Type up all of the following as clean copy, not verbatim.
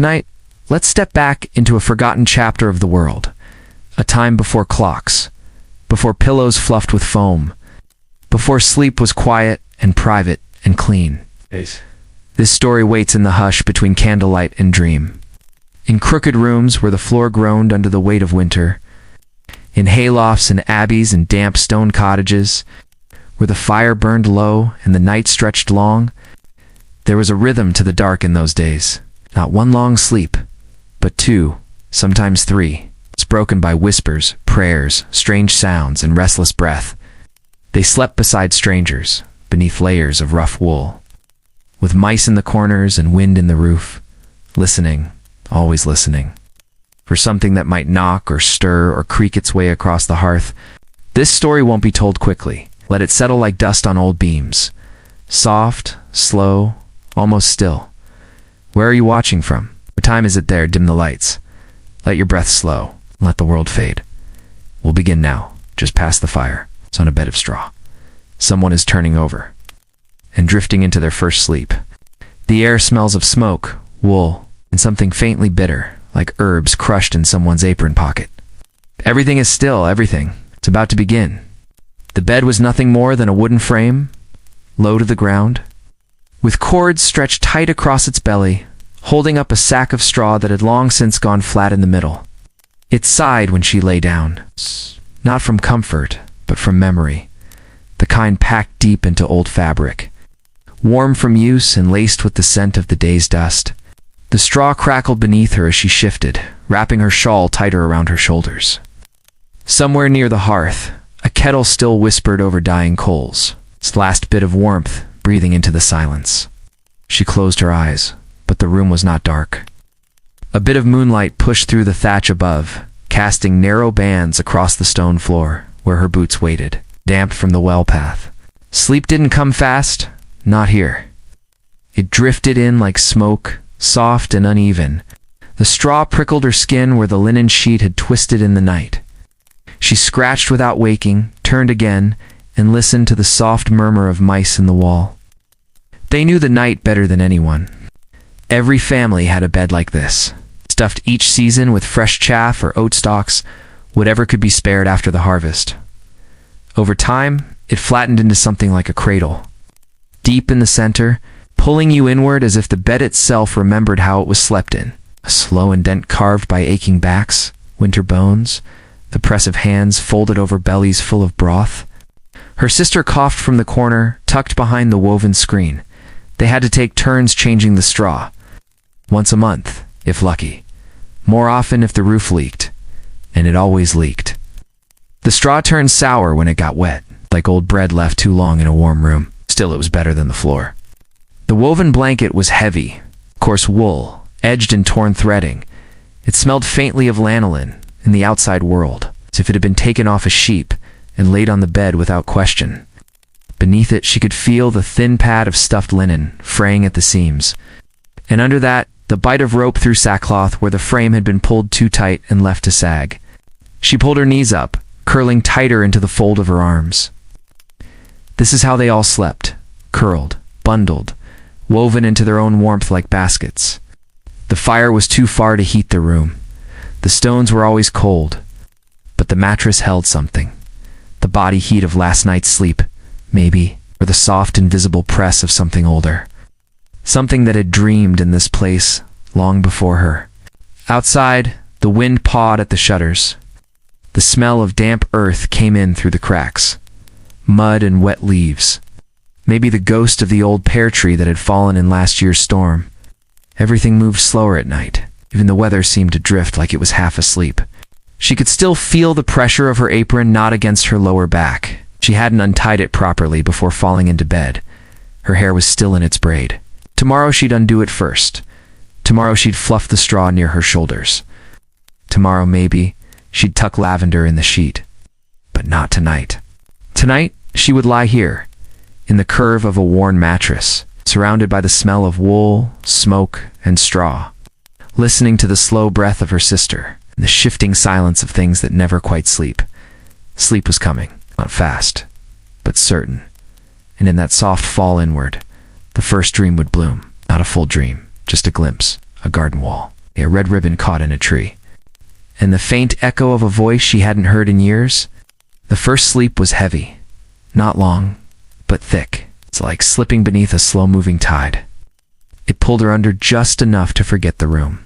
Tonight, let's step back into a forgotten chapter of the world, a time before clocks, before pillows fluffed with foam, before sleep was quiet and private and clean. This story waits in the hush between candlelight and dream. In crooked rooms where the floor groaned under the weight of winter, in haylofts and abbeys and damp stone cottages, where the fire burned low and the night stretched long, there was a rhythm to the dark in those days. Not one long sleep, but two, sometimes three. It's broken by whispers, prayers, strange sounds, and restless breath. They slept beside strangers, beneath layers of rough wool, with mice in the corners and wind in the roof, listening, always listening, for something that might knock or stir or creak its way across the hearth. This story won't be told quickly. Let it settle like dust on old beams. Soft, slow, almost still. Where are you watching from? What time is it there? Dim the lights. Let your breath slow. Let the world fade. We'll begin now, just past the fire. It's on a bed of straw. Someone is turning over and drifting into their first sleep. The air smells of smoke, wool, and something faintly bitter, like herbs crushed in someone's apron pocket. Everything is still, everything. It's about to begin. The bed was nothing more than a wooden frame, low to the ground, with cords stretched tight across its belly, holding up a sack of straw that had long since gone flat in the middle. It sighed when she lay down, not from comfort, but from memory, the kind packed deep into old fabric, warm from use and laced with the scent of the day's dust. The straw crackled beneath her as she shifted, wrapping her shawl tighter around her shoulders. Somewhere near the hearth, a kettle still whispered over dying coals, its last bit of warmth breathing into the silence. She closed her eyes, but the room was not dark. A bit of moonlight pushed through the thatch above, casting narrow bands across the stone floor where her boots waited, damp from the well path. Sleep didn't come fast, not here. It drifted in like smoke, soft and uneven. The straw prickled her skin where the linen sheet had twisted in the night. She scratched without waking, turned again, and listened to the soft murmur of mice in the wall. They knew the night better than anyone. Every family had a bed like this, stuffed each season with fresh chaff or oat stalks, whatever could be spared after the harvest. Over time, it flattened into something like a cradle. Deep in the center, pulling you inward as if the bed itself remembered how it was slept in. A slow indent carved by aching backs, winter bones, the press of hands folded over bellies full of broth. Her sister coughed from the corner, tucked behind the woven screen. They had to take turns changing the straw. Once a month, if lucky. More often if the roof leaked. And it always leaked. The straw turned sour when it got wet, like old bread left too long in a warm room. Still, it was better than the floor. The woven blanket was heavy, coarse wool, edged in torn threading. It smelled faintly of lanolin in the outside world, as if it had been taken off a sheep and laid on the bed without question. Beneath it, she could feel the thin pad of stuffed linen fraying at the seams, and under that, the bite of rope through sackcloth where the frame had been pulled too tight and left to sag. She pulled her knees up, curling tighter into the fold of her arms. This is how they all slept, curled, bundled, woven into their own warmth like baskets. The fire was too far to heat the room. The stones were always cold, but the mattress held something. The body heat of last night's sleep, maybe, or the soft invisible press of something older. Something that had dreamed in this place long before her. Outside, the wind pawed at the shutters. The smell of damp earth came in through the cracks. Mud and wet leaves. Maybe the ghost of the old pear tree that had fallen in last year's storm. Everything moved slower at night. Even the weather seemed to drift like it was half asleep. She could still feel the pressure of her apron knot against her lower back. She hadn't untied it properly before falling into bed. Her hair was still in its braid. Tomorrow she'd undo it first. Tomorrow she'd fluff the straw near her shoulders. Tomorrow, maybe, she'd tuck lavender in the sheet. But not tonight. Tonight, she would lie here, in the curve of a worn mattress, surrounded by the smell of wool, smoke, and straw, listening to the slow breath of her sister, and the shifting silence of things that never quite sleep. Sleep was coming, not fast, but certain. And in that soft fall inward, the first dream would bloom. Not a full dream, just a glimpse, a garden wall, a red ribbon caught in a tree, and the faint echo of a voice she hadn't heard in years. The first sleep was heavy, not long, but thick. It's like slipping beneath a slow-moving tide. It pulled her under just enough to forget the room,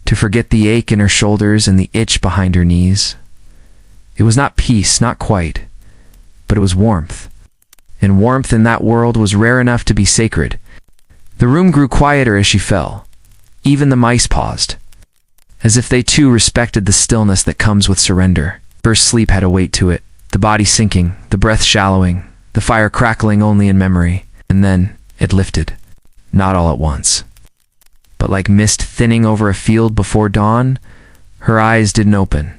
to forget the ache in her shoulders and the itch behind her knees. It was not peace, not quite, but it was warmth. And warmth in that world was rare enough to be sacred. The room grew quieter as she fell. Even the mice paused, as if they too respected the stillness that comes with surrender. First sleep had a weight to it, the body sinking, the breath shallowing, the fire crackling only in memory. And then it lifted, not all at once, but like mist thinning over a field before dawn. Her eyes didn't open.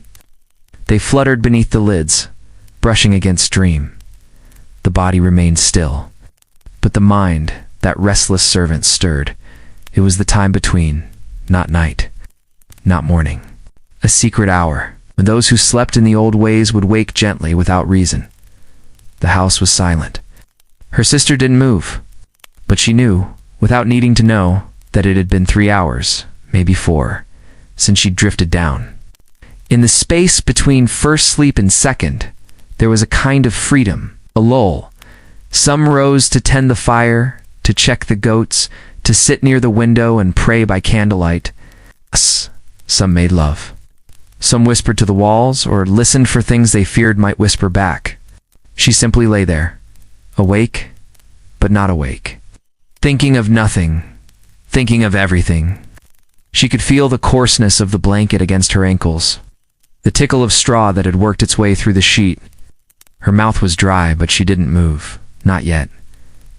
They fluttered beneath the lids, brushing against dream. The body remained still, but the mind, that restless servant, stirred. It was the time between, not night, not morning. A secret hour, when those who slept in the old ways would wake gently without reason. The house was silent. Her sister didn't move, but she knew, without needing to know, that it had been 3 hours, maybe 4, since she'd drifted down. In the space between first sleep and second, there was a kind of freedom, a lull. Some rose to tend the fire, to check the goats, to sit near the window and pray by candlelight. Some made love. Some whispered to the walls, or listened for things they feared might whisper back. She simply lay there, awake, but not awake, thinking of nothing, thinking of everything. She could feel the coarseness of the blanket against her ankles, the tickle of straw that had worked its way through the sheet. Her mouth was dry, but she didn't move. Not yet.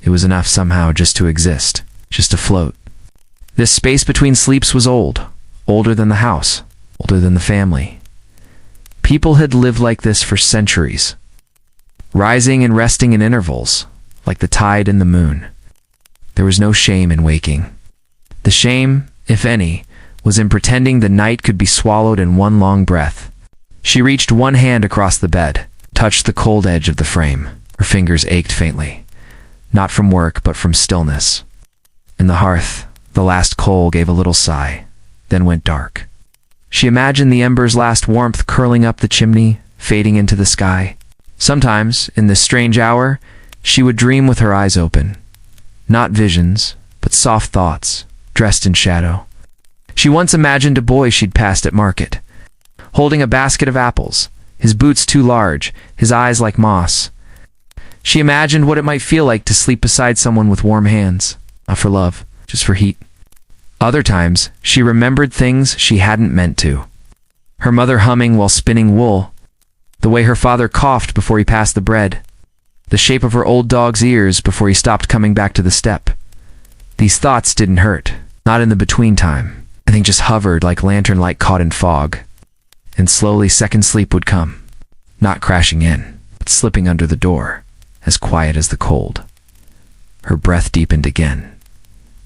It was enough somehow just to exist, just to float. This space between sleeps was old, older than the house, older than the family. People had lived like this for centuries, rising and resting in intervals, like the tide and the moon. There was no shame in waking. The shame, if any, was in pretending the night could be swallowed in one long breath. She reached one hand across the bed, touched the cold edge of the frame. Her fingers ached faintly, not from work but from stillness. In the hearth, the last coal gave a little sigh, then went dark. She imagined the ember's last warmth curling up the chimney, fading into the sky. Sometimes, in this strange hour, she would dream with her eyes open. Not visions, but soft thoughts, dressed in shadow. She once imagined a boy she'd passed at market, holding a basket of apples, his boots too large, his eyes like moss. She imagined what it might feel like to sleep beside someone with warm hands, not for love, just for heat. Other times, she remembered things she hadn't meant to. Her mother humming while spinning wool, the way her father coughed before he passed the bread, the shape of her old dog's ears before he stopped coming back to the step. These thoughts didn't hurt, not in the between time. I think just hovered like lantern light caught in fog. And slowly second sleep would come, not crashing in, but slipping under the door, as quiet as the cold. Her breath deepened again.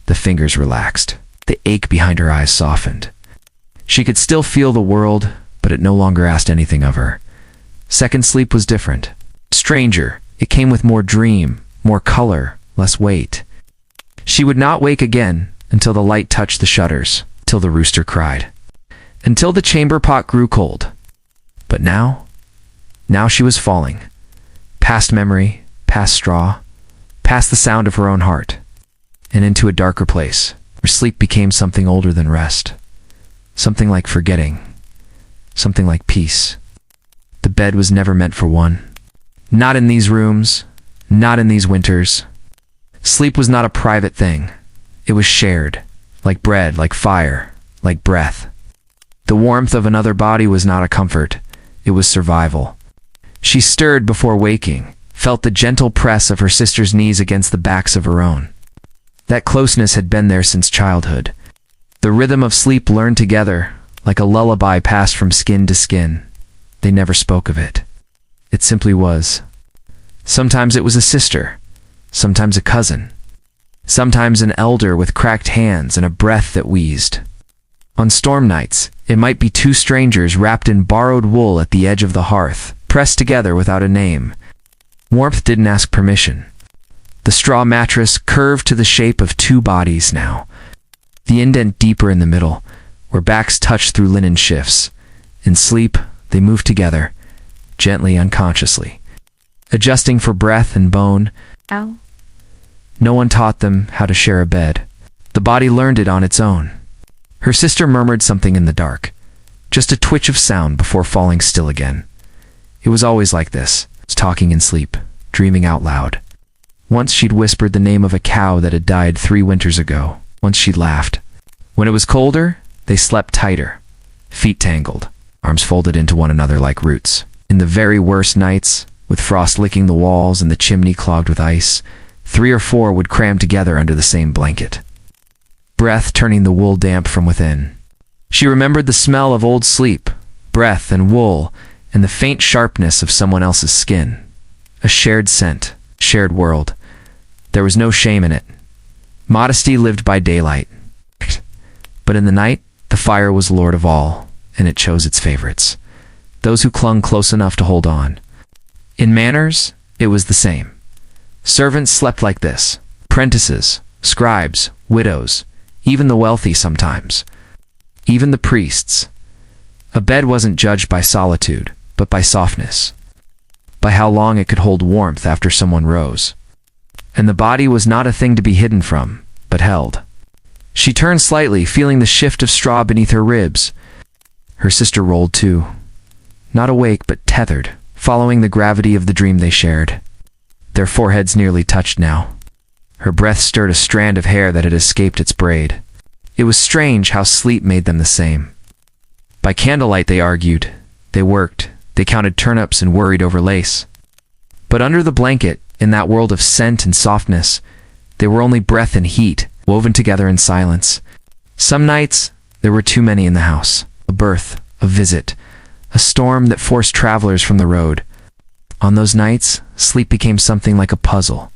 The fingers relaxed. The ache behind her eyes softened. She could still feel the world, but it no longer asked anything of her. Second sleep was different. Stranger, it came with more dream, more color, less weight. She would not wake again until the light touched the shutters, till the rooster cried, until the chamber pot grew cold. But now she was falling, past memory, past straw, past the sound of her own heart, and into a darker place, where sleep became something older than rest, something like forgetting, something like peace. The bed was never meant for one. Not in these rooms, not in these winters. Sleep was not a private thing. It was shared, like bread, like fire, like breath. The warmth of another body was not a comfort. It was survival. She stirred before waking, felt the gentle press of her sister's knees against the backs of her own. That closeness had been there since childhood. The rhythm of sleep learned together, like a lullaby passed from skin to skin. They never spoke of it. It simply was. Sometimes it was a sister, sometimes a cousin, sometimes an elder with cracked hands and a breath that wheezed. On storm nights, it might be two strangers wrapped in borrowed wool at the edge of the hearth, pressed together without a name. Warmth didn't ask permission. The straw mattress curved to the shape of two bodies now. the indent deeper in the middle, where backs touched through linen shifts. In sleep, they moved together, gently, unconsciously, adjusting for breath and bone. Ow. No one taught them how to share a bed. The body learned it on its own. Her sister murmured something in the dark, just a twitch of sound before falling still again. It was always like this, talking in sleep, dreaming out loud. Once she'd whispered the name of a cow that had died 3 winters ago. Once she'd laughed. When it was colder, they slept tighter, feet tangled, arms folded into one another like roots. In the very worst nights, with frost licking the walls and the chimney clogged with ice, 3 or 4 would cram together under the same blanket, breath turning the wool damp from within. She remembered the smell of old sleep, breath and wool, and the faint sharpness of someone else's skin. A shared scent, shared world. There was no shame in it. Modesty lived by daylight. But in the night, the fire was lord of all, and it chose its favorites, those who clung close enough to hold on. In manners, it was the same. Servants slept like this, apprentices, scribes, widows, even the wealthy sometimes, even the priests. A bed wasn't judged by solitude, but by softness, by how long it could hold warmth after someone rose. And the body was not a thing to be hidden from, but held. She turned slightly, feeling the shift of straw beneath her ribs. Her sister rolled too, not awake but tethered, following the gravity of the dream they shared. Their foreheads nearly touched now. Her breath stirred a strand of hair that had escaped its braid. It was strange how sleep made them the same. By candlelight they argued, they worked, they counted turnips and worried over lace. But under the blanket, in that world of scent and softness, they were only breath and heat, woven together in silence. Some nights, there were too many in the house. A birth, a visit, a storm that forced travelers from the road. On those nights, sleep became something like a puzzle.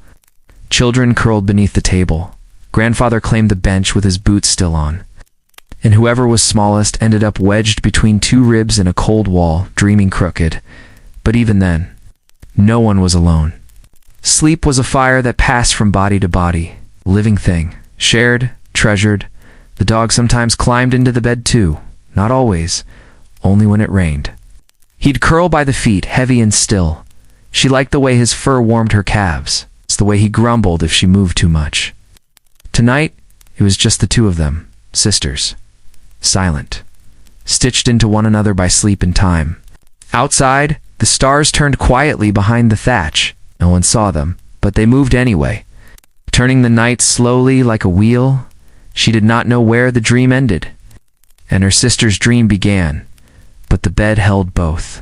Children curled beneath the table. Grandfather claimed the bench with his boots still on. And whoever was smallest ended up wedged between 2 ribs in a cold wall, dreaming crooked. But even then, no one was alone. Sleep was a fire that passed from body to body, a living thing, shared, treasured. The dog sometimes climbed into the bed too, not always, only when it rained. He'd curl by the feet, heavy and still. She liked the way his fur warmed her calves. It's the way he grumbled if she moved too much. Tonight, it was just the 2 of them, sisters, silent, stitched into one another by sleep and time. Outside, the stars turned quietly behind the thatch. No one saw them, but they moved anyway, turning the night slowly like a wheel. She did not know where the dream ended, and her sister's dream began, but the bed held both.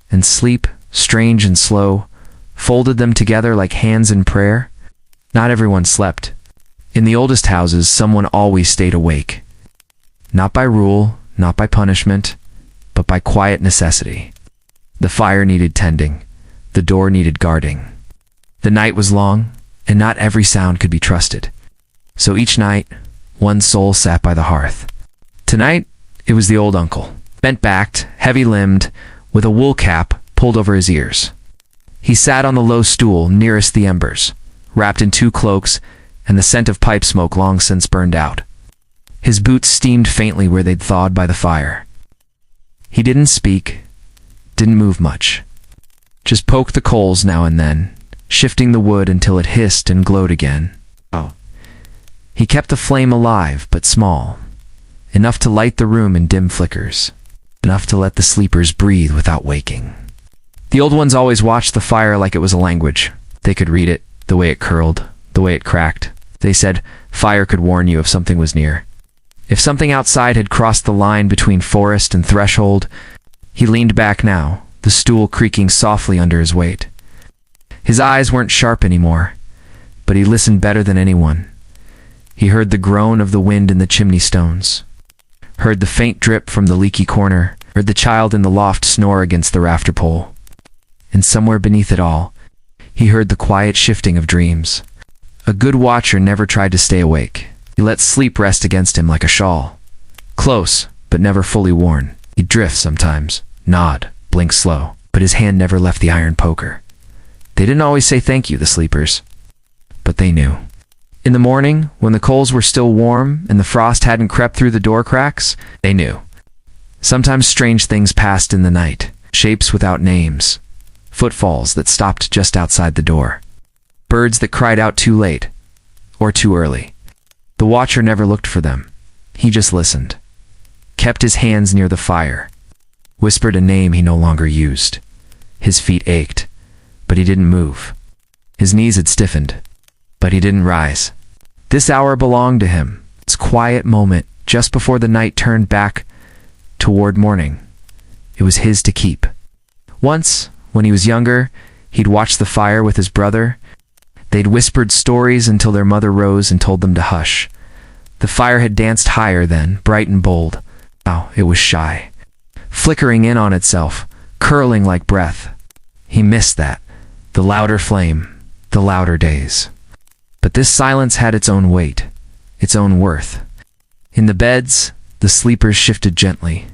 And sleep, strange and slow, folded them together like hands in prayer. Not everyone slept. In the oldest houses, someone always stayed awake. Not by rule, not by punishment, but by quiet necessity. The fire needed tending. The door needed guarding. The night was long, and not every sound could be trusted. So each night, one soul sat by the hearth. Tonight, it was the old uncle, bent-backed, heavy-limbed, with a wool cap pulled over his ears. He sat on the low stool nearest the embers, wrapped in 2 cloaks, and the scent of pipe smoke long since burned out. His boots steamed faintly where they'd thawed by the fire. He didn't speak, didn't move much. Just poked the coals now and then, shifting the wood until it hissed and glowed again. Oh. He kept the flame alive, but small. Enough to light the room in dim flickers. Enough to let the sleepers breathe without waking. The old ones always watched the fire like it was a language. They could read it, the way it curled, the way it cracked. They said fire could warn you if something was near. If something outside had crossed the line between forest and threshold. He leaned back now, the stool creaking softly under his weight. His eyes weren't sharp anymore, but he listened better than anyone. He heard the groan of the wind in the chimney stones, heard the faint drip from the leaky corner, heard the child in the loft snore against the rafter pole. And somewhere beneath it all, he heard the quiet shifting of dreams. A good watcher never tried to stay awake. He let sleep rest against him like a shawl. Close, but never fully worn. He'd drift sometimes, nod, blink slow, but his hand never left the iron poker. They didn't always say thank you, the sleepers, but they knew. In the morning, when the coals were still warm and the frost hadn't crept through the door cracks, they knew. Sometimes strange things passed in the night, shapes without names, footfalls that stopped just outside the door, birds that cried out too late or too early. The watcher never looked for them. He just listened, kept his hands near the fire, whispered a name he no longer used. His feet ached, but he didn't move. His knees had stiffened, but he didn't rise. This hour belonged to him, this quiet moment just before the night turned back toward morning. It was his to keep. Once, when he was younger, he'd watched the fire with his brother. They'd whispered stories until their mother rose and told them to hush. The fire had danced higher then, bright and bold. Now it was shy, flickering in on itself, curling like breath. He missed that, the louder flame, the louder days. But this silence had its own weight, its own worth. In the beds, the sleepers shifted gently.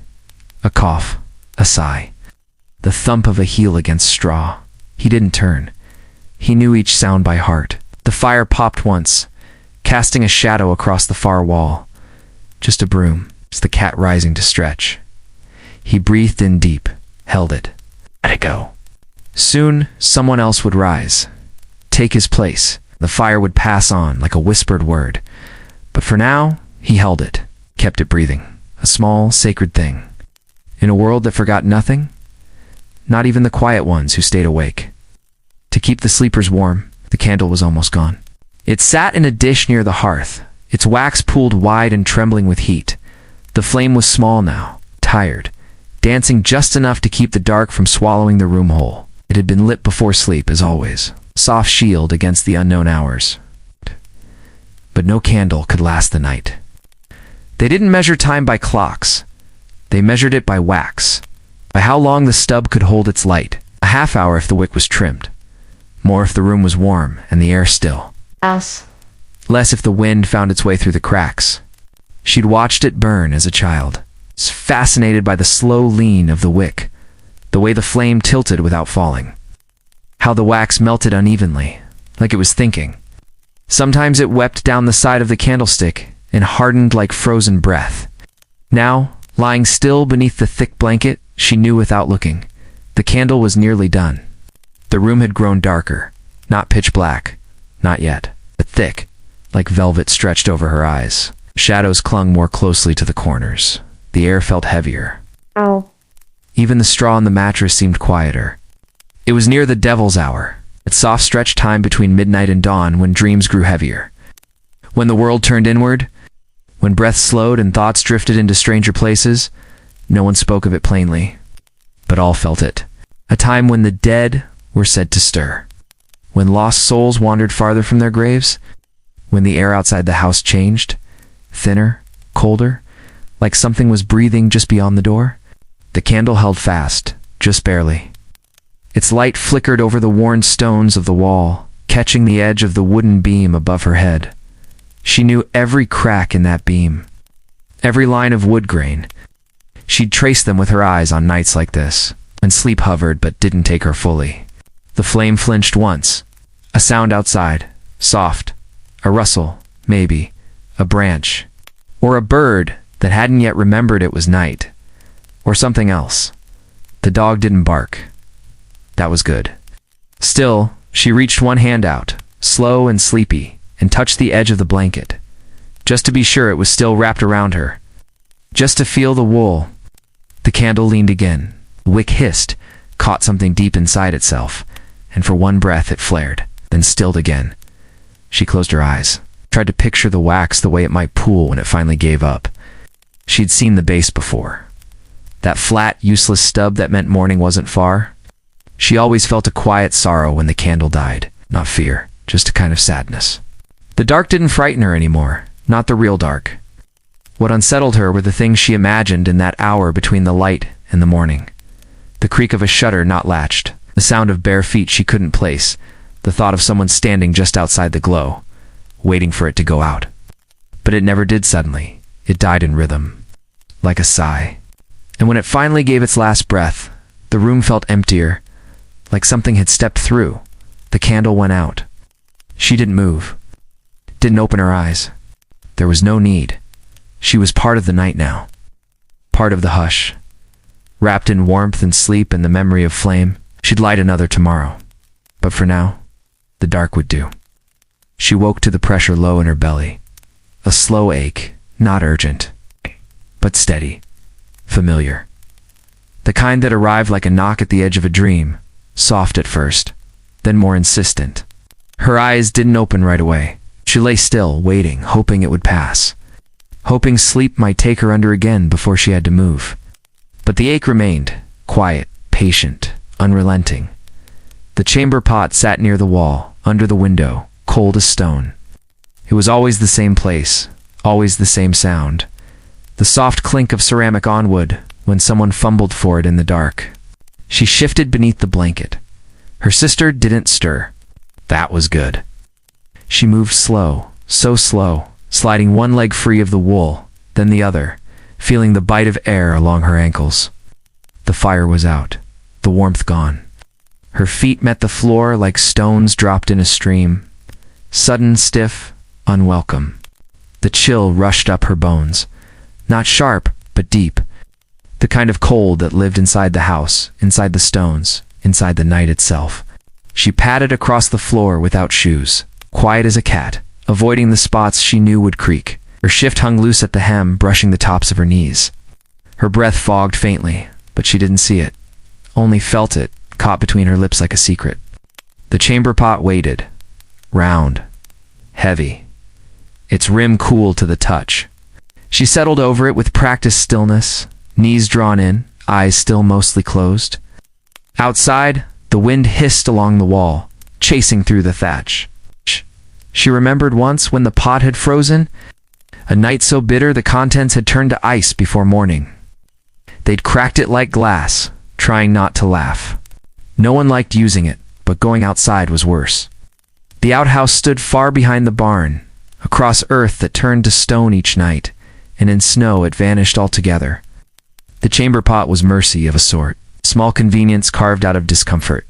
A cough, a sigh, the thump of a heel against straw. He didn't turn. He knew each sound by heart. The fire popped once, casting a shadow across the far wall. Just a broom, just the cat rising to stretch. He breathed in deep, held it, let it go. Soon, someone else would rise, take his place. The fire would pass on like a whispered word. But for now, he held it, kept it breathing, a small, sacred thing. In a world that forgot nothing, not even the quiet ones who stayed awake. To keep the sleepers warm, the candle was almost gone. It sat in a dish near the hearth, its wax pooled wide and trembling with heat. The flame was small now, tired, dancing just enough to keep the dark from swallowing the room whole. It had been lit before sleep, as always, soft shield against the unknown hours. But no candle could last the night. They didn't measure time by clocks. They measured it by wax, by how long the stub could hold its light. A half hour if the wick was trimmed, more if the room was warm and the air still. Less if the wind found its way through the cracks. She'd watched it burn as a child, fascinated by the slow lean of the wick, the way the flame tilted without falling, how the wax melted unevenly, like it was thinking. Sometimes it wept down the side of the candlestick and hardened like frozen breath. Now, lying still beneath the thick blanket, she knew without looking. The candle was nearly done. The room had grown darker, not pitch black, not yet, but thick, like velvet stretched over her eyes. Shadows clung more closely to the corners. The air felt heavier. Ow. Even the straw on the mattress seemed quieter. It was near the devil's hour, that soft stretched time between midnight and dawn when dreams grew heavier. When the world turned inward, when breath slowed and thoughts drifted into stranger places, no one spoke of it plainly, but all felt it. A time when the dead were said to stir, when lost souls wandered farther from their graves, when the air outside the house changed, thinner, colder, like something was breathing just beyond the door. The candle held fast, just barely. Its light flickered over the worn stones of the wall, catching the edge of the wooden beam above her head. She knew every crack in that beam, every line of wood grain. She'd traced them with her eyes on nights like this, when sleep hovered but didn't take her fully. The flame flinched once. A sound outside, soft, a rustle, maybe, a branch, or a bird that hadn't yet remembered it was night, or something else. The dog didn't bark. That was good. Still, she reached one hand out, slow and sleepy, and touched the edge of the blanket, just to be sure it was still wrapped around her, just to feel the wool. The candle leaned again. The wick hissed, caught something deep inside itself, and for one breath it flared, then stilled again. She closed her eyes, tried to picture the wax the way it might pool when it finally gave up. She'd seen the base before. That flat, useless stub that meant morning wasn't far. She always felt a quiet sorrow when the candle died, not fear, just a kind of sadness. The dark didn't frighten her anymore, not the real dark. What unsettled her were the things she imagined in that hour between the light and the morning. The creak of a shutter not latched, the sound of bare feet she couldn't place, the thought of someone standing just outside the glow, waiting for it to go out. But it never did suddenly. It died in rhythm, like a sigh. And when it finally gave its last breath, the room felt emptier, like something had stepped through. The candle went out. She didn't move. didn't open her eyes. There was no need. She was part of the night now. Part of the hush. Wrapped in warmth and sleep and the memory of flame, she'd light another tomorrow. But for now, the dark would do. She woke to the pressure low in her belly. A slow ache, not urgent, but steady, familiar. The kind that arrived like a knock at the edge of a dream, soft at first, then more insistent. Her eyes didn't open right away. She lay still, waiting, hoping it would pass. Hoping sleep might take her under again before she had to move. But the ache remained, quiet, patient, unrelenting. The chamber pot sat near the wall, under the window, cold as stone. It was always the same place, always the same sound. The soft clink of ceramic on wood when someone fumbled for it in the dark. She shifted beneath the blanket. Her sister didn't stir. That was good. She moved slow, so slow, sliding one leg free of the wool, then the other, feeling the bite of air along her ankles. The fire was out, the warmth gone. Her feet met the floor like stones dropped in a stream. Sudden, stiff, unwelcome. The chill rushed up her bones. Not sharp, but deep. The kind of cold that lived inside the house, inside the stones, inside the night itself. She padded across the floor without shoes, quiet as a cat, avoiding the spots she knew would creak. Her shift hung loose at the hem, brushing the tops of her knees. Her breath fogged faintly, but she didn't see it, only felt it, caught between her lips like a secret. The chamber pot waited, round, heavy, its rim cool to the touch. She settled over it with practiced stillness, knees drawn in, eyes still mostly closed. Outside, the wind hissed along the wall, chasing through the thatch. She remembered once when the pot had frozen, a night so bitter the contents had turned to ice before morning. They'd cracked it like glass, trying not to laugh. No one liked using it, but going outside was worse. The outhouse stood far behind the barn, across earth that turned to stone each night, and in snow it vanished altogether. The chamber pot was mercy of a sort, small convenience carved out of discomfort.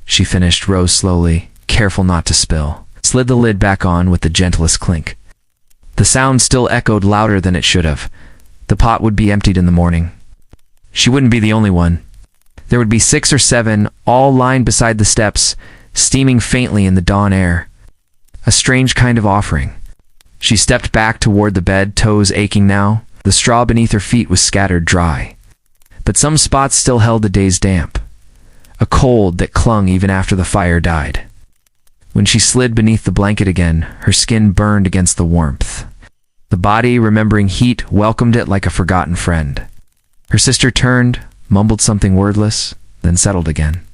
She finished, rose slowly, careful not to spill, slid the lid back on with the gentlest clink. The sound still echoed louder than it should have. The pot would be emptied in the morning. She wouldn't be the only one. There would be 6 or 7, all lined beside the steps, steaming faintly in the dawn air. A strange kind of offering. She stepped back toward the bed, toes aching now. The straw beneath her feet was scattered dry. But some spots still held the day's damp. A cold that clung even after the fire died. When she slid beneath the blanket again, her skin burned against the warmth. The body, remembering heat, welcomed it like a forgotten friend. Her sister turned, mumbled something wordless, then settled again.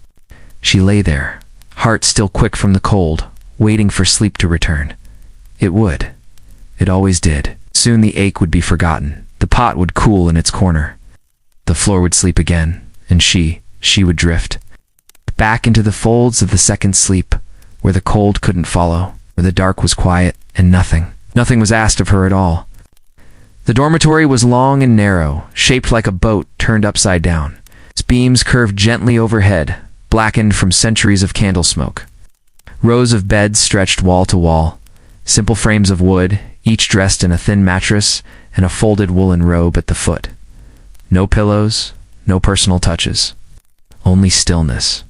She lay there, heart still quick from the cold, waiting for sleep to return. It would. It always did. Soon the ache would be forgotten. The pot would cool in its corner. The floor would sleep again, and she would drift. Back into the folds of the second sleep, where the cold couldn't follow, where the dark was quiet, and nothing was asked of her at all. The dormitory was long and narrow, shaped like a boat turned upside down. Its beams curved gently overhead, blackened from centuries of candle smoke. Rows of beds stretched wall to wall, simple frames of wood, each dressed in a thin mattress and a folded woolen robe at the foot. No pillows, no personal touches. Only stillness.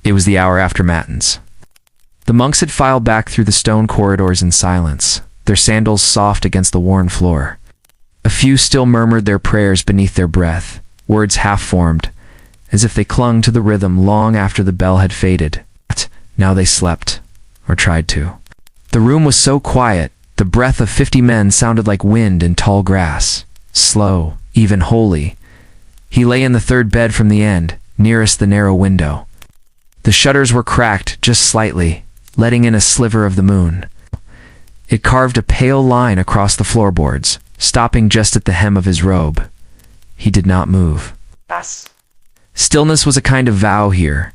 It was the hour after matins. The monks had filed back through the stone corridors in silence, their sandals soft against the worn floor. A few still murmured their prayers beneath their breath, words half-formed, as if they clung to the rhythm long after the bell had faded. Now they slept, or tried to. The room was so quiet, the breath of 50 men sounded like wind in tall grass, slow, even holy. He lay in the third bed from the end, nearest the narrow window. The shutters were cracked just slightly, letting in a sliver of the moon. It carved a pale line across the floorboards, stopping just at the hem of his robe. He did not move. Stillness was a kind of vow here.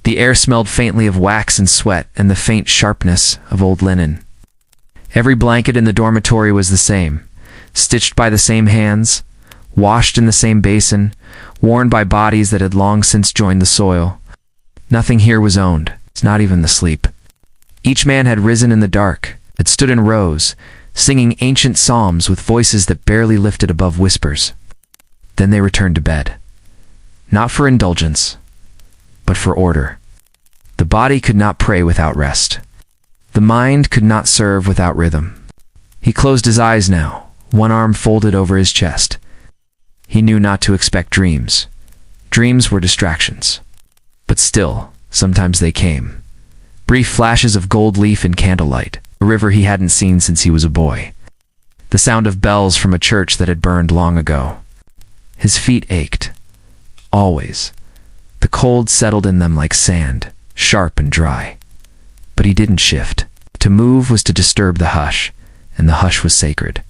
The air smelled faintly of wax and sweat and the faint sharpness of old linen. Every blanket in the dormitory was the same, stitched by the same hands, washed in the same basin, worn by bodies that had long since joined the soil. Nothing here was owned, not even the sleep. Each man had risen in the dark, had stood in rows, singing ancient psalms with voices that barely lifted above whispers. Then they returned to bed. Not for indulgence, but for order. The body could not pray without rest. The mind could not serve without rhythm. He closed his eyes now, one arm folded over his chest. He knew not to expect dreams. Dreams were distractions. But still, sometimes they came. Brief flashes of gold leaf and candlelight, a river he hadn't seen since he was a boy. The sound of bells from a church that had burned long ago. His feet ached. Always. The cold settled in them like sand, sharp and dry. But he didn't shift. To move was to disturb the hush, and the hush was sacred.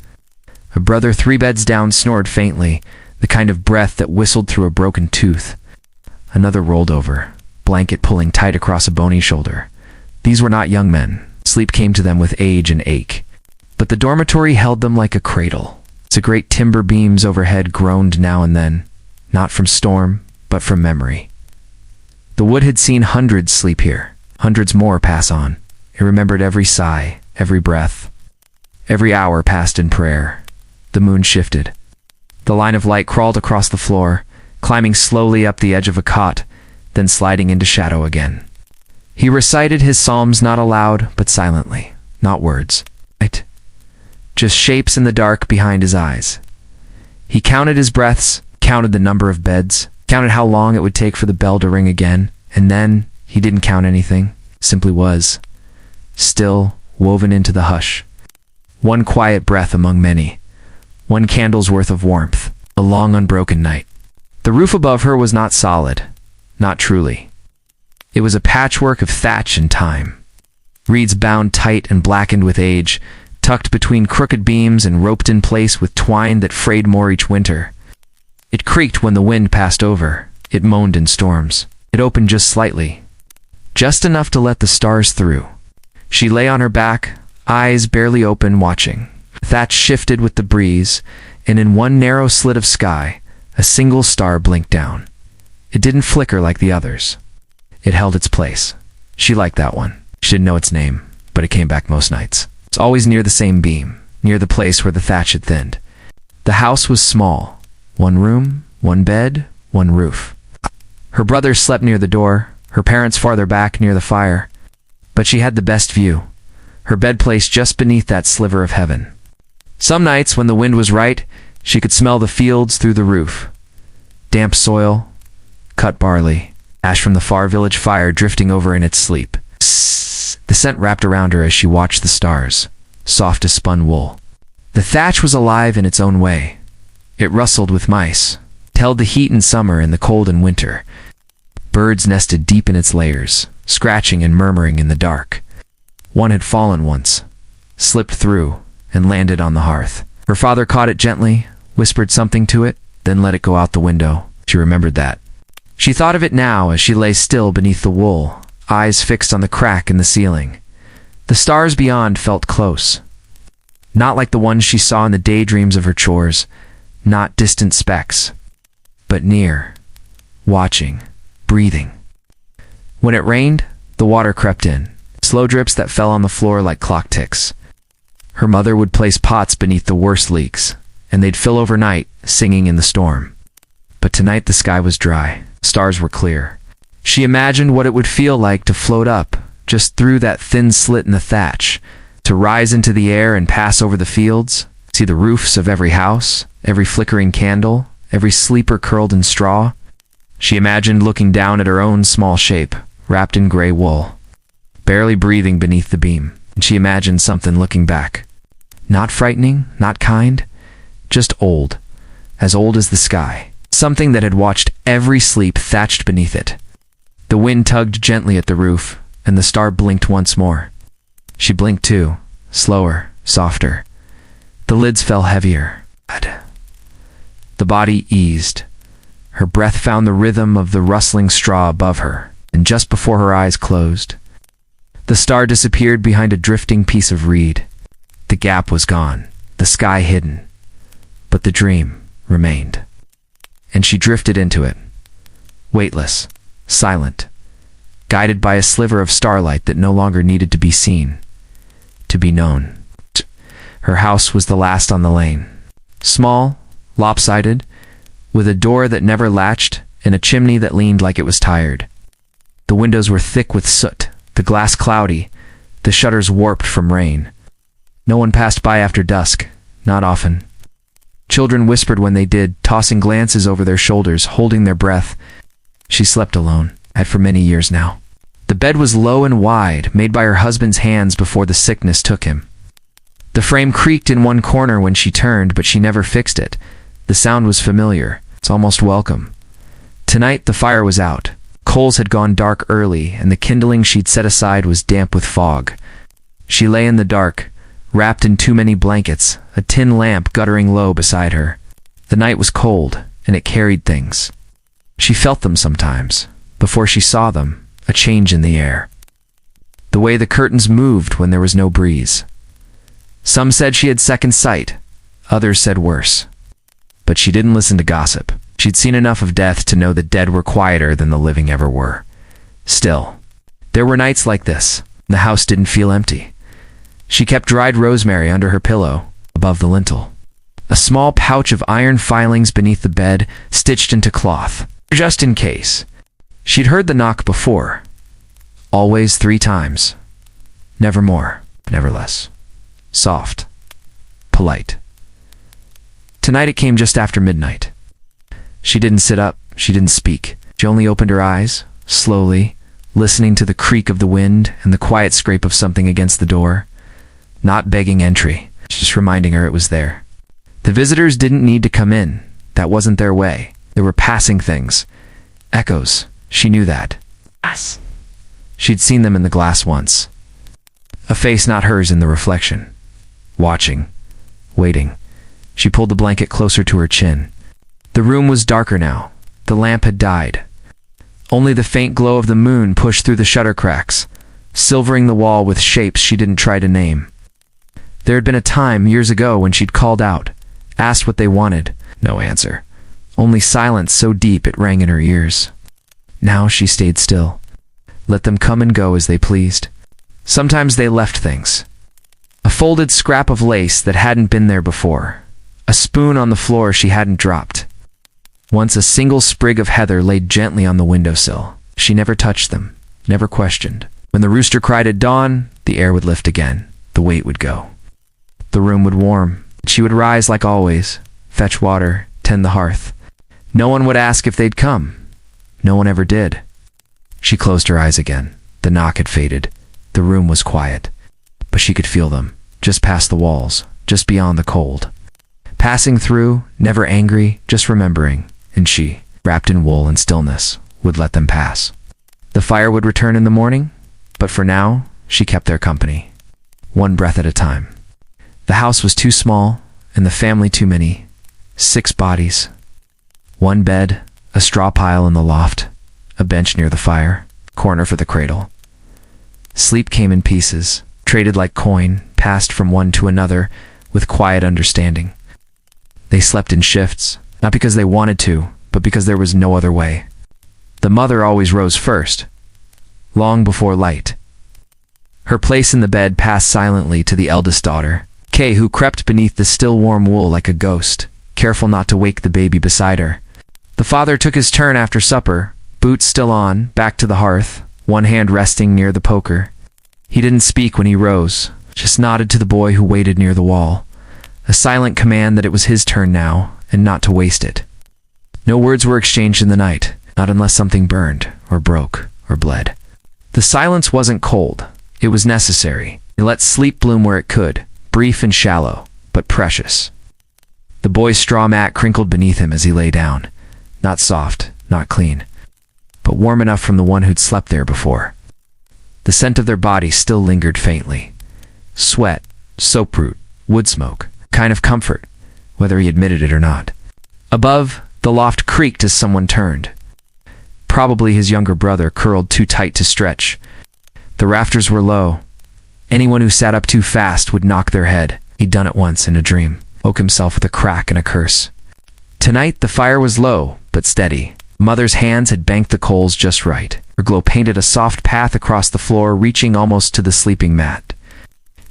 A brother 3 beds down snored faintly, the kind of breath that whistled through a broken tooth. Another rolled over, blanket pulling tight across a bony shoulder. These were not young men. Sleep came to them with age and ache. But the dormitory held them like a cradle. The great timber beams overhead groaned now and then, not from storm, but from memory. The wood had seen hundreds sleep here, hundreds more pass on. It remembered every sigh, every breath. Every hour passed in prayer. The moon shifted. The line of light crawled across the floor, climbing slowly up the edge of a cot, then sliding into shadow again. He recited his psalms not aloud, but silently, not words. Just shapes in the dark behind his eyes. He counted his breaths, counted the number of beds, counted how long it would take for the bell to ring again, and then he didn't count anything, simply was. Still, woven into the hush. One quiet breath among many. One candle's worth of warmth. A long unbroken night. The roof above her was not solid. Not truly. It was a patchwork of thatch and time. Reeds bound tight and blackened with age, tucked between crooked beams and roped in place with twine that frayed more each winter. It creaked when the wind passed over. It moaned in storms. It opened just slightly. Just enough to let the stars through. She lay on her back, eyes barely open, watching. The thatch shifted with the breeze, and in one narrow slit of sky, a single star blinked down. It didn't flicker like the others. It held its place. She liked that one. She didn't know its name, but it came back most nights. It's always near the same beam, near the place where the thatch had thinned. The house was small. 1 room, 1 bed, 1 roof. Her brothers slept near the door, her parents farther back near the fire. But she had the best view, her bed placed just beneath that sliver of heaven. Some nights, when the wind was right, she could smell the fields through the roof. Damp soil, cut barley, ash from the far village fire drifting over in its sleep. The scent wrapped around her as she watched the stars, soft as spun wool. The thatch was alive in its own way. It rustled with mice, held the heat in summer and the cold in winter. Birds nested deep in its layers, scratching and murmuring in the dark. One had fallen once, slipped through, and landed on the hearth. Her father caught it gently, whispered something to it, then let it go out the window. She remembered that. She thought of it now as she lay still beneath the wool, eyes fixed on the crack in the ceiling. The stars beyond felt close. Not like the ones she saw in the daydreams of her chores, not distant specks, but near, watching, breathing. When it rained, the water crept in, slow drips that fell on the floor like clock ticks. Her mother would place pots beneath the worst leaks, and they'd fill overnight, singing in the storm. But tonight the sky was dry, stars were clear. She imagined what it would feel like to float up, just through that thin slit in the thatch, to rise into the air and pass over the fields, see the roofs of every house, every flickering candle, every sleeper curled in straw. She imagined looking down at her own small shape, wrapped in gray wool, barely breathing beneath the beam, and she imagined something looking back. Not frightening, not kind, just old, as old as the sky, something that had watched every sleep thatched beneath it. The wind tugged gently at the roof, and the star blinked once more. She blinked too, slower, softer. The lids fell heavier. The body eased. Her breath found the rhythm of the rustling straw above her, and just before her eyes closed, the star disappeared behind a drifting piece of reed. The gap was gone, the sky hidden, but the dream remained. And she drifted into it, weightless, silent, guided by a sliver of starlight that no longer needed to be seen. to be known. Her house was the last on the lane. Small, lopsided, with a door that never latched and a chimney that leaned like it was tired. The windows were thick with soot, the glass cloudy, the shutters warped from rain. No one passed by after dusk, not often. Children whispered when they did, tossing glances over their shoulders, holding their breath. She slept alone, had for many years now. The bed was low and wide, made by her husband's hands before the sickness took him. The frame creaked in one corner when she turned, but she never fixed it. The sound was familiar. It's almost welcome. Tonight the fire was out. Coals had gone dark early, and the kindling she'd set aside was damp with fog. She lay in the dark, wrapped in too many blankets, a tin lamp guttering low beside her. The night was cold, and it carried things. She felt them sometimes, before she saw them, a change in the air. The way the curtains moved when there was no breeze. Some said she had second sight, others said worse. But she didn't listen to gossip. She'd seen enough of death to know the dead were quieter than the living ever were. Still, there were nights like this. The house didn't feel empty. She kept dried rosemary under her pillow, above the lintel. A small pouch of iron filings beneath the bed, stitched into cloth, just in case. She'd heard the knock before. Always 3 times. Never more, never less. Soft. Polite. Tonight it came just after midnight. She didn't sit up, she didn't speak. She only opened her eyes, slowly, listening to the creak of the wind and the quiet scrape of something against the door. Not begging entry, just reminding her it was there. The visitors didn't need to come in. That wasn't their way. They were passing things. Echoes. She knew that. Yes. She'd seen them in the glass once. A face not hers in the reflection. Watching. Waiting. She pulled the blanket closer to her chin. The room was darker now. The lamp had died. Only the faint glow of the moon pushed through the shutter cracks, silvering the wall with shapes she didn't try to name. There had been a time, years ago, when she'd called out, asked what they wanted. No answer. Only silence so deep it rang in her ears. Now she stayed still. Let them come and go as they pleased. Sometimes they left things. A folded scrap of lace that hadn't been there before. A spoon on the floor she hadn't dropped. Once a single sprig of heather laid gently on the windowsill. She never touched them, never questioned. When the rooster cried at dawn, the air would lift again. The weight would go. The room would warm. She would rise like always, fetch water, tend the hearth. No one would ask if they'd come. No one ever did. She closed her eyes again. The knock had faded. The room was quiet. But she could feel them, just past the walls, just beyond the cold. Passing through, never angry, just remembering. And she, wrapped in wool and stillness, would let them pass. The fire would return in the morning, but for now, she kept their company. One breath at a time. The house was too small, and the family too many. 6 bodies. 1 bed, a straw pile in the loft, a bench near the fire, corner for the cradle. Sleep came in pieces, traded like coin, passed from one to another, with quiet understanding. They slept in shifts, not because they wanted to, but because there was no other way. The mother always rose first, long before light. Her place in the bed passed silently to the eldest daughter, Kay, who crept beneath the still warm wool like a ghost, careful not to wake the baby beside her. The father took his turn after supper, boots still on, back to the hearth, one hand resting near the poker. He didn't speak when he rose, just nodded to the boy who waited near the wall, a silent command that it was his turn now, and not to waste it. No words were exchanged in the night, not unless something burned, or broke, or bled. The silence wasn't cold. It was necessary. It let sleep bloom where it could, brief and shallow, but precious. The boy's straw mat crinkled beneath him as he lay down. Not soft, not clean, but warm enough from the one who'd slept there before. The scent of their bodies still lingered faintly. Sweat, soap root, wood smoke, kind of comfort, whether he admitted it or not. Above, the loft creaked as someone turned. Probably his younger brother, curled too tight to stretch. The rafters were low. Anyone who sat up too fast would knock their head. He'd done it once in a dream, woke himself with a crack and a curse. Tonight the fire was low, but steady. Mother's hands had banked the coals just right. Her glow painted a soft path across the floor, reaching almost to the sleeping mat.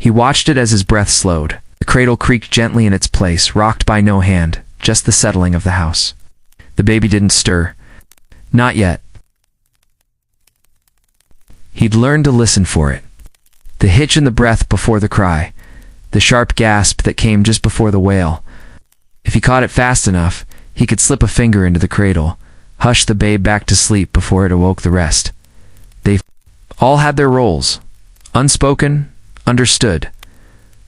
He watched it as his breath slowed. The cradle creaked gently in its place, rocked by no hand, just the settling of the house. The baby didn't stir. Not yet. He'd learned to listen for it. The hitch in the breath before the cry, the sharp gasp that came just before the wail. If he caught it fast enough, he could slip a finger into the cradle, hush the babe back to sleep before it awoke the rest. They all had their roles. Unspoken, understood.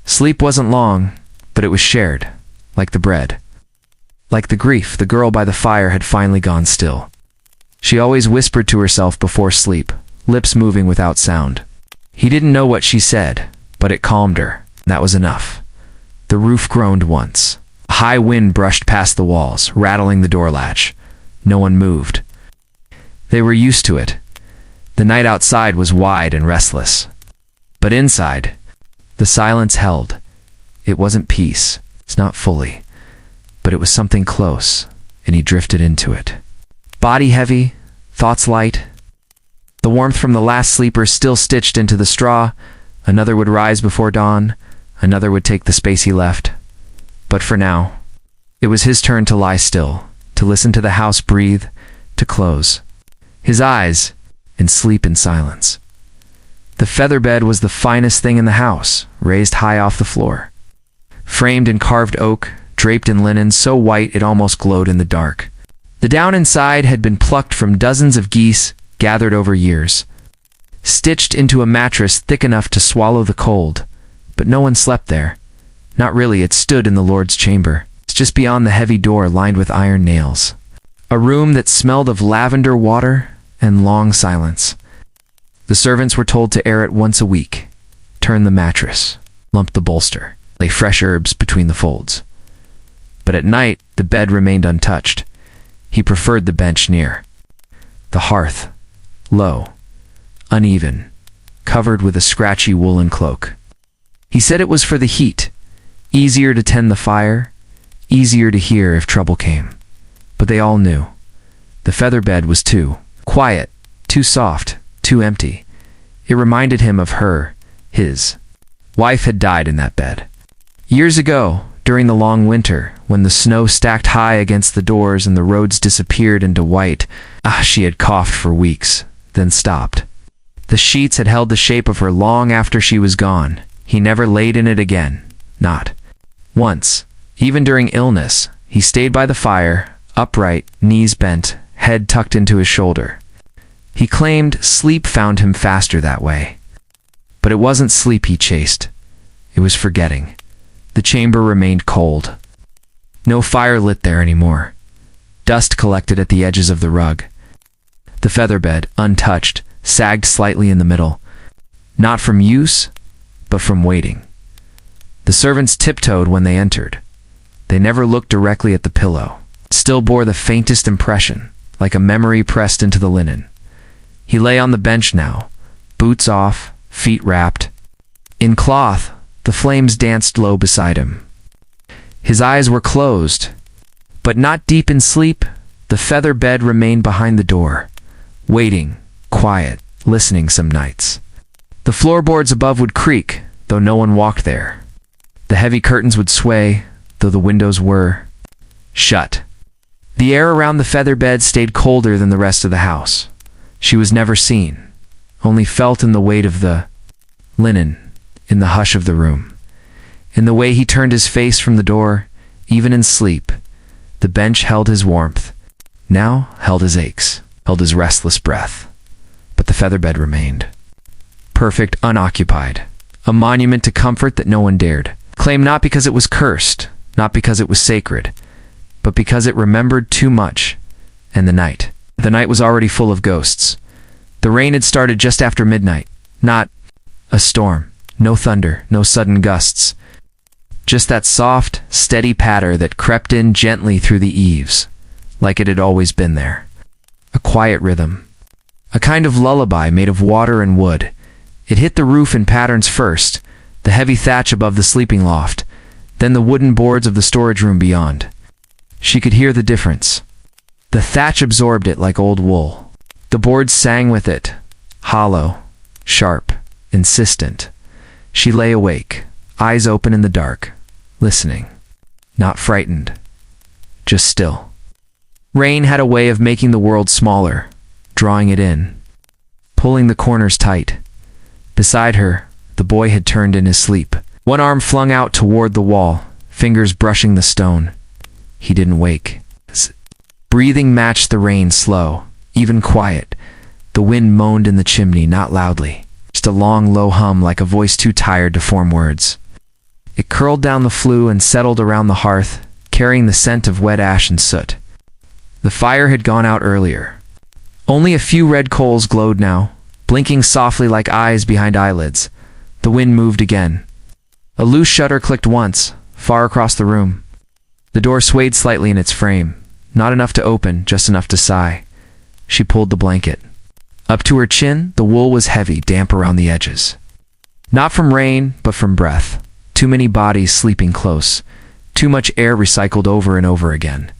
Sleep wasn't long, but it was shared, like the bread. Like the grief, the girl by the fire had finally gone still. She always whispered to herself before sleep, lips moving without sound. He didn't know what she said, but it calmed her. That was enough. The roof groaned once. A high wind brushed past the walls, rattling the door latch. No one moved. They were used to it. The night outside was wide and restless. But inside, the silence held. It wasn't peace. It's not fully. But it was something close, and he drifted into it. Body heavy, thoughts light. The warmth from the last sleeper still stitched into the straw. Another would rise before dawn. Another would take the space he left. But for now, it was his turn to lie still, to listen to the house breathe, to close his eyes and sleep in silence. The feather bed was the finest thing in the house, raised high off the floor. Framed in carved oak, draped in linen so white it almost glowed in the dark. The down inside had been plucked from dozens of geese gathered over years, stitched into a mattress thick enough to swallow the cold. But no one slept there. Not really, it stood in the Lord's chamber. It's just beyond the heavy door lined with iron nails. A room that smelled of lavender water and long silence. The servants were told to air it once a week, turn the mattress, lump the bolster, lay fresh herbs between the folds. But at night, the bed remained untouched. He preferred the bench near. The hearth, low, uneven, covered with a scratchy woolen cloak. He said it was for the heat, easier to tend the fire, easier to hear if trouble came. But they all knew. The feather bed was too quiet, too soft, too empty. It reminded him of her, his wife had died in that bed. Years ago, during the long winter, when the snow stacked high against the doors and the roads disappeared into white, she had coughed for weeks, then stopped. The sheets had held the shape of her long after she was gone. He never laid in it again. Not once. Even during illness, he stayed by the fire, upright, knees bent, head tucked into his shoulder. He claimed sleep found him faster that way. But it wasn't sleep he chased. It was forgetting. The chamber remained cold. No fire lit there anymore. Dust collected at the edges of the rug. The feather bed, untouched, sagged slightly in the middle. Not from use, but from waiting. The servants tiptoed when they entered. They never looked directly at the pillow. It still bore the faintest impression, like a memory pressed into the linen. He lay on the bench now, boots off, feet wrapped. In cloth, the flames danced low beside him. His eyes were closed, but not deep in sleep. The feather bed remained behind the door, waiting, quiet, listening some nights. The floorboards above would creak, though no one walked there. The heavy curtains would sway, though the windows were shut. The air around the feather bed stayed colder than the rest of the house. She was never seen, only felt in the weight of the linen, in the hush of the room. In the way he turned his face from the door, even in sleep, the bench held his warmth, now held his aches, held his restless breath. But the feather bed remained. Perfect, unoccupied. A monument to comfort that no one dared claim, not because it was cursed, not because it was sacred, but because it remembered too much. And the night. The night was already full of ghosts. The rain had started just after midnight. Not a storm. No thunder, no sudden gusts. Just that soft, steady patter that crept in gently through the eaves, like it had always been there. A quiet rhythm. A kind of lullaby made of water and wood. It hit the roof in patterns first, the heavy thatch above the sleeping loft, then the wooden boards of the storage room beyond. She could hear the difference. The thatch absorbed it like old wool. The boards sang with it, hollow, sharp, insistent. She lay awake, eyes open in the dark, listening. Not frightened, just still. Rain had a way of making the world smaller, drawing it in, pulling the corners tight. Beside her, the boy had turned in his sleep, one arm flung out toward the wall, fingers brushing the stone. He didn't wake. His breathing matched the rain, slow, even quiet. The wind moaned in the chimney, not loudly, just a long, low hum like a voice too tired to form words. It curled down the flue and settled around the hearth, carrying the scent of wet ash and soot. The fire had gone out earlier. Only a few red coals glowed now, blinking softly like eyes behind eyelids. The wind moved again. A loose shutter clicked once, far across the room. The door swayed slightly in its frame, not enough to open, just enough to sigh. She pulled the blanket. Up to her chin, the wool was heavy, damp around the edges. Not from rain, but from breath. Too many bodies sleeping close. Too much air recycled over and over again.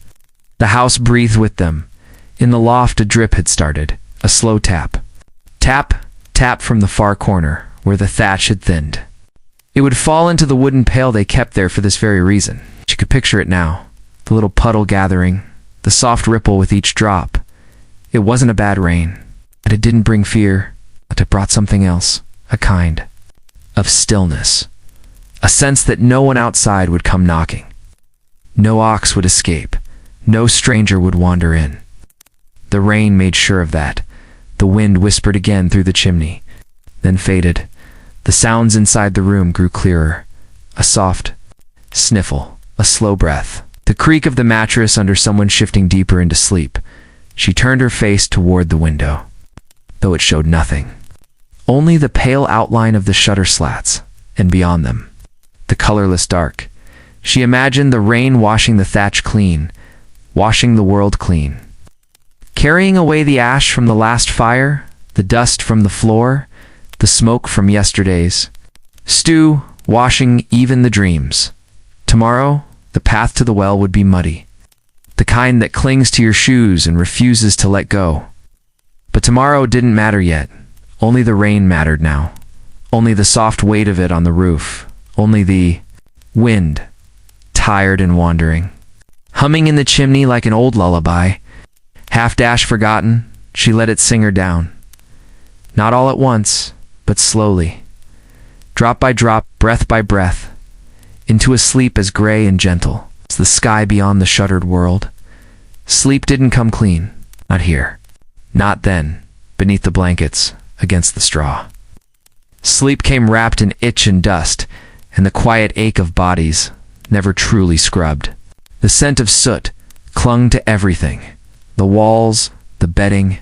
The house breathed with them. In the loft, a drip had started. A slow tap. Tap, tap from the far corner, where the thatch had thinned. It would fall into the wooden pail they kept there for this very reason. She could picture it now. The little puddle gathering, the soft ripple with each drop. It wasn't a bad rain, but it didn't bring fear, but it brought something else, a kind of stillness. A sense that no one outside would come knocking. No ox would escape. No stranger would wander in. The rain made sure of that. The wind whispered again through the chimney, then faded. The sounds inside the room grew clearer. A soft sniffle, a slow breath, the creak of the mattress under someone shifting deeper into sleep. She turned her face toward the window, though it showed nothing. Only the pale outline of the shutter slats, and beyond them, the colorless dark. She imagined the rain washing the thatch clean, washing the world clean. Carrying away the ash from the last fire, the dust from the floor, the smoke from yesterday's stew, washing even the dreams. Tomorrow, the path to the well would be muddy, the kind that clings to your shoes and refuses to let go. But tomorrow didn't matter yet. Only the rain mattered now. Only the soft weight of it on the roof. Only the wind, tired and wandering, humming in the chimney like an old lullaby. Half-dash forgotten, she let it sing her down. Not all at once, but slowly, drop by drop, breath by breath, into a sleep as gray and gentle as the sky beyond the shuttered world. Sleep didn't come clean, not here, not then, beneath the blankets, against the straw. Sleep came wrapped in itch and dust, and the quiet ache of bodies, never truly scrubbed. The scent of soot clung to everything, the walls, the bedding,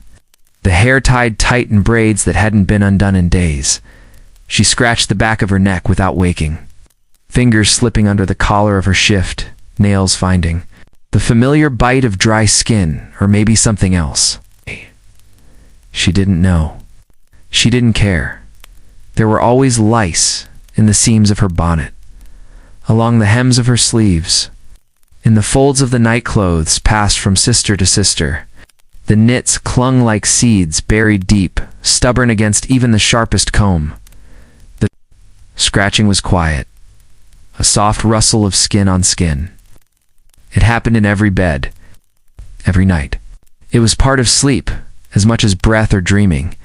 the hair tied tight in braids that hadn't been undone in days. She scratched the back of her neck without waking, fingers slipping under the collar of her shift, nails finding the familiar bite of dry skin, or maybe something else. She didn't know. She didn't care. There were always lice in the seams of her bonnet, along the hems of her sleeves, in the folds of the nightclothes passed from sister to sister. The knits clung like seeds buried deep, stubborn against even the sharpest comb. The scratching was quiet, a soft rustle of skin on skin. It happened in every bed, every night. It was part of sleep, as much as breath or dreaming.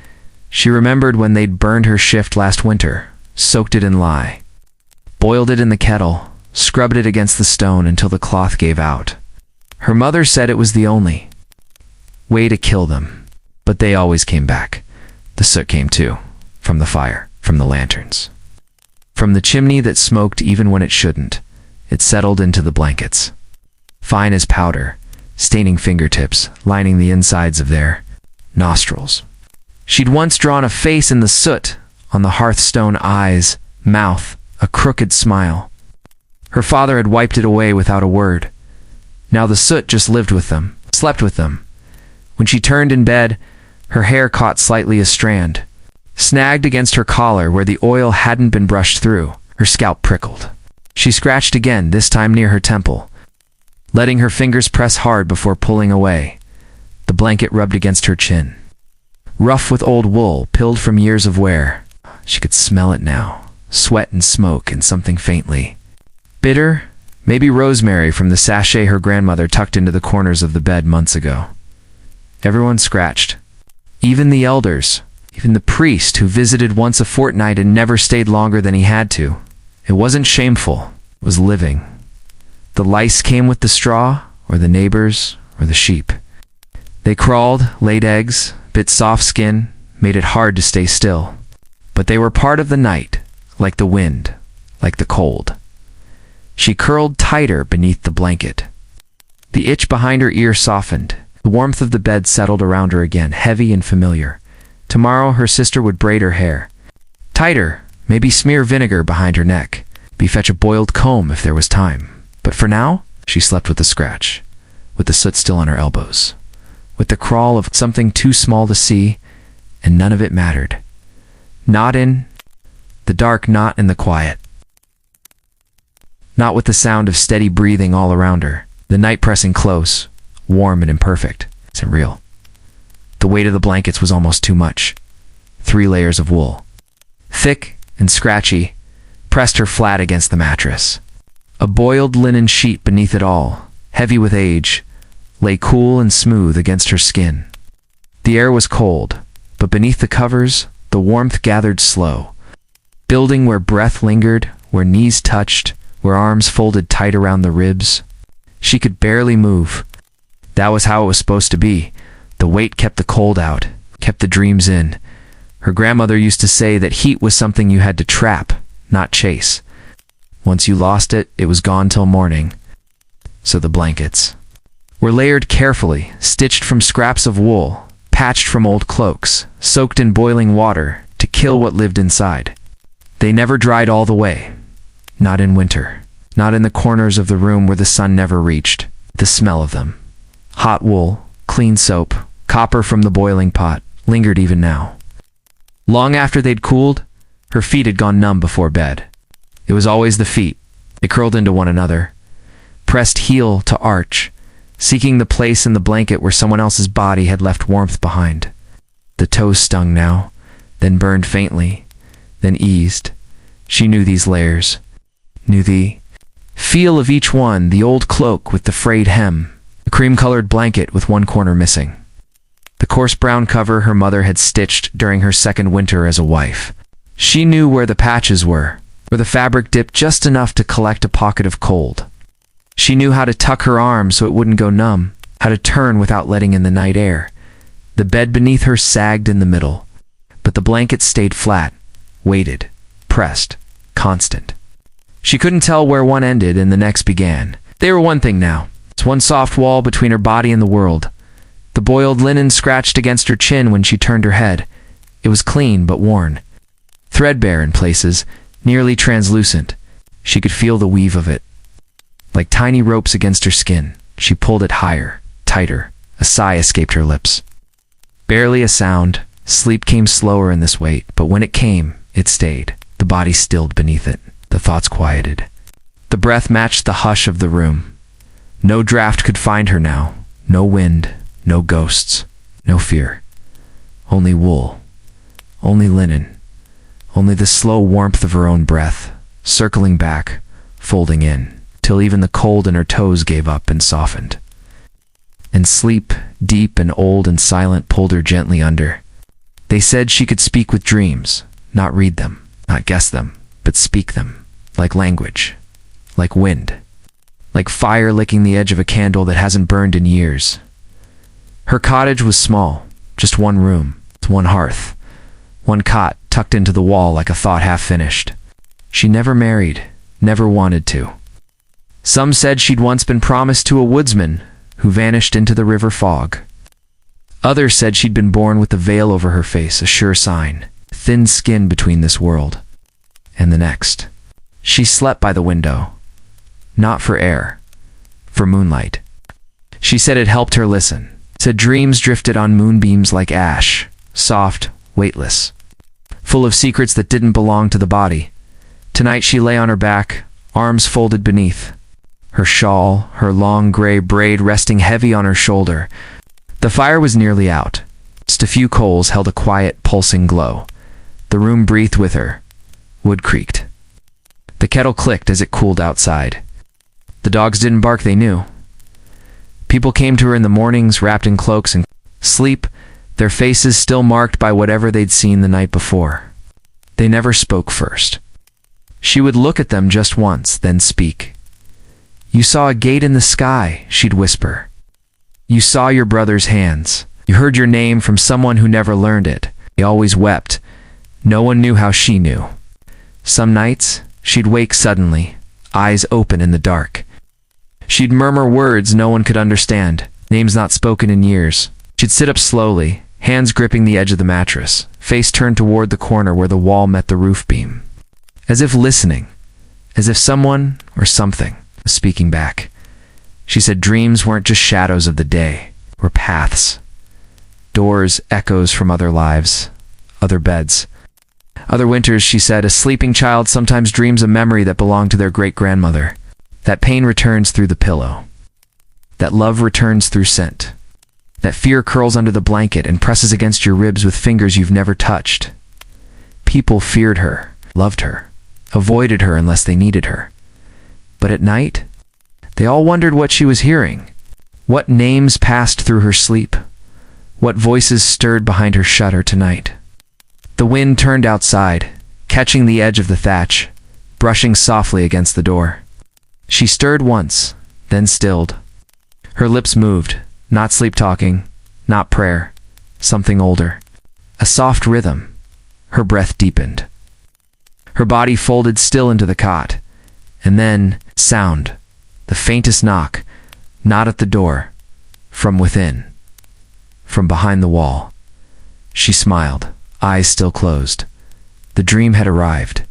She remembered when they'd burned her shift last winter, soaked it in lye, boiled it in the kettle, scrubbed it against the stone until the cloth gave out. Her mother said it was the only way to kill them, but they always came back. The soot came too, from the fire, from the lanterns, from the chimney that smoked even when it shouldn't. It settled into the blankets, fine as powder, staining fingertips, lining the insides of their nostrils. She'd once drawn a face in the soot, on the hearthstone, eyes, mouth, a crooked smile. Her father had wiped it away without a word. Now the soot just lived with them, slept with them. When she turned in bed, her hair caught slightly a strand, snagged against her collar where the oil hadn't been brushed through. Her scalp prickled. She scratched again, this time near her temple, letting her fingers press hard before pulling away. The blanket rubbed against her chin, rough with old wool, pilled from years of wear. She could smell it now, sweat and smoke, and something faintly bitter, maybe rosemary from the sachet her grandmother tucked into the corners of the bed months ago. Everyone scratched. Even the elders, even the priest who visited once a fortnight and never stayed longer than he had to. It wasn't shameful, it was living. The lice came with the straw, or the neighbors, or the sheep. They crawled, laid eggs, bit soft skin, made it hard to stay still. But they were part of the night, like the wind, like the cold. She curled tighter beneath the blanket. The itch behind her ear softened. The warmth of the bed settled around her again, heavy and familiar. Tomorrow her sister would braid her hair. Tighter, maybe smear vinegar behind her neck. Be fetch a boiled comb if there was time. But for now, she slept with a scratch, with the soot still on her elbows, with the crawl of something too small to see, and none of it mattered. Not in the dark, not in the quiet. Not with the sound of steady breathing all around her, the night pressing close, warm and imperfect. Isn't real. The weight of the blankets was almost too much. 3 layers of wool, thick and scratchy, pressed her flat against the mattress. A boiled linen sheet beneath it all, heavy with age, lay cool and smooth against her skin. The air was cold, but beneath the covers, the warmth gathered slow, building where breath lingered, where knees touched, where arms folded tight around the ribs. She could barely move. That was how it was supposed to be. The weight kept the cold out, kept the dreams in. Her grandmother used to say that heat was something you had to trap, not chase. Once you lost it, it was gone till morning. So the blankets were layered carefully, stitched from scraps of wool, patched from old cloaks, soaked in boiling water to kill what lived inside. They never dried all the way. Not in winter. Not in the corners of the room where the sun never reached. The smell of them, hot wool, clean soap, copper from the boiling pot, lingered even now. Long after they'd cooled, her feet had gone numb before bed. It was always the feet. They curled into one another, pressed heel to arch, seeking the place in the blanket where someone else's body had left warmth behind. The toes stung now, then burned faintly, then eased. She knew these layers, knew the feel of each one, the old cloak with the frayed hem, the cream-colored blanket with one corner missing, the coarse brown cover her mother had stitched during her second winter as a wife. She knew where the patches were, where the fabric dipped just enough to collect a pocket of cold. She knew how to tuck her arm so it wouldn't go numb, how to turn without letting in the night air. The bed beneath her sagged in the middle, but the blanket stayed flat, weighted, pressed, constant. She couldn't tell where one ended and the next began. They were one thing now. It's one soft wall between her body and the world. The boiled linen scratched against her chin when she turned her head. It was clean but worn, threadbare in places, nearly translucent. She could feel the weave of it. Like tiny ropes against her skin, she pulled it higher, tighter. A sigh escaped her lips. Barely a sound. Sleep came slower in this weight, but when it came, it stayed. The body stilled beneath it. The thoughts quieted. The breath matched the hush of the room. No draft could find her now. No wind, no ghosts, no fear. Only wool, only linen, only the slow warmth of her own breath, circling back, folding in, till even the cold in her toes gave up and softened. And sleep, deep and old and silent, pulled her gently under. They said she could speak with dreams, not read them, not guess them, but speak them, like language, like wind, like fire licking the edge of a candle that hasn't burned in years. Her cottage was small, just one room, one hearth, one cot tucked into the wall like a thought half finished. She never married, never wanted to. Some said she'd once been promised to a woodsman who vanished into the river fog. Others said she'd been born with a veil over her face, a sure sign, thin skin between this world and the next. She slept by the window, not for air, for moonlight. She said it helped her listen, said dreams drifted on moonbeams like ash, soft, weightless, full of secrets that didn't belong to the body. Tonight she lay on her back, arms folded beneath, her shawl, her long gray braid resting heavy on her shoulder. The fire was nearly out. Just a few coals held a quiet, pulsing glow. The room breathed with her, Wood creaked. The kettle clicked as it cooled outside. The dogs didn't bark, they knew. People came to her in the mornings, wrapped in cloaks and sleep, their faces still marked by whatever they'd seen the night before. They never spoke first. She would look at them just once, then speak. "You saw a gate in the sky," she'd whisper. "You saw your brother's hands. You heard your name from someone who never learned it. They always wept. No one knew how she knew." Some nights, she'd wake suddenly, eyes open in the dark. She'd murmur words no one could understand, names not spoken in years. She'd sit up slowly, hands gripping the edge of the mattress, face turned toward the corner where the wall met the roof beam. As if listening, as if someone or something was speaking back. She said dreams weren't just shadows of the day, were paths. Doors, echoes from other lives, other beds. Other winters, she said, a sleeping child sometimes dreams a memory that belonged to their great-grandmother. That pain returns through the pillow. That love returns through scent. That fear curls under the blanket and presses against your ribs with fingers you've never touched. People feared her, loved her, avoided her unless they needed her. But at night, they all wondered what she was hearing. What names passed through her sleep? What voices stirred behind her shutter tonight? The wind turned outside, catching the edge of the thatch, brushing softly against the door. She stirred once, then stilled. Her lips moved, not sleep-talking, not prayer, something older. A soft rhythm. Her breath deepened. Her body folded still into the cot. And then, sound. The faintest knock, not at the door, from within, from behind the wall. She smiled, eyes still closed. The dream had arrived,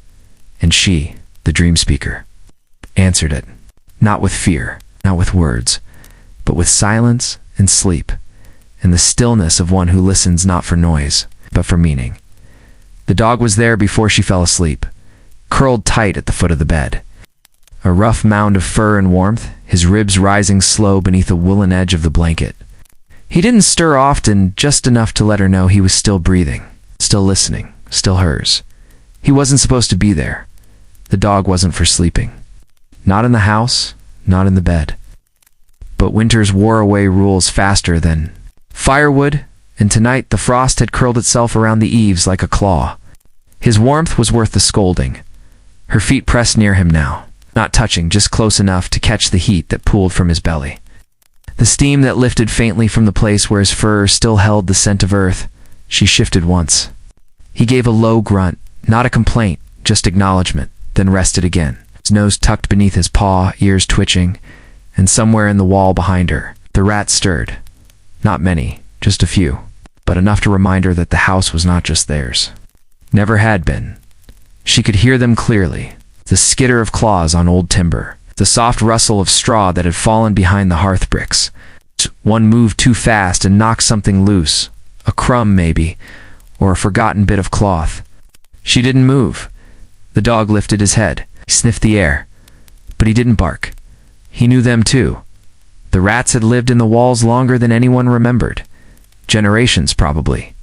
and she, the dream speaker, answered it, not with fear, not with words, but with silence and sleep, and the stillness of one who listens not for noise, but for meaning. The dog was there before she fell asleep, curled tight at the foot of the bed. A rough mound of fur and warmth, his ribs rising slow beneath the woolen edge of the blanket. He didn't stir often, just enough to let her know he was still breathing, still listening, still hers. He wasn't supposed to be there. The dog wasn't for sleeping. Not in the house, not in the bed. But winters wore away rules faster than firewood, and tonight the frost had curled itself around the eaves like a claw. His warmth was worth the scolding. Her feet pressed near him now, not touching, just close enough to catch the heat that pooled from his belly. The steam that lifted faintly from the place where his fur still held the scent of earth. She shifted once. He gave a low grunt, not a complaint, just acknowledgement, then rested again, his nose tucked beneath his paw, ears twitching, and somewhere in the wall behind her, the rats stirred. Not many, just a few, but enough to remind her that the house was not just theirs. Never had been. She could hear them clearly, the skitter of claws on old timber, the soft rustle of straw that had fallen behind the hearth bricks. One moved too fast and knocked something loose, a crumb maybe, or a forgotten bit of cloth. She didn't move. The dog lifted his head. He sniffed the air, but he didn't bark. He knew them too. The rats had lived in the walls longer than anyone remembered. Generations, probably.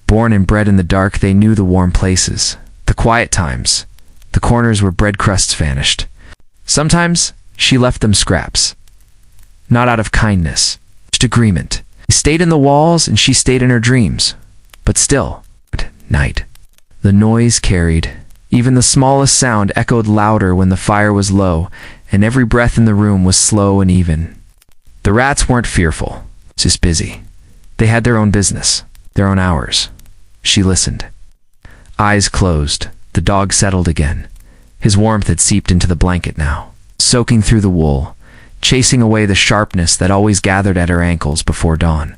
Born and bred in the dark, they knew the warm places, the quiet times, the corners where bread crusts vanished. Sometimes she left them scraps. Not out of kindness, just agreement. He stayed in the walls and she stayed in her dreams. But still, at night, the noise carried. Even the smallest sound echoed louder when the fire was low, and every breath in the room was slow and even. The rats weren't fearful, just busy. They had their own business, their own hours. She listened. Eyes closed, the dog settled again. His warmth had seeped into the blanket now, soaking through the wool, chasing away the sharpness that always gathered at her ankles before dawn.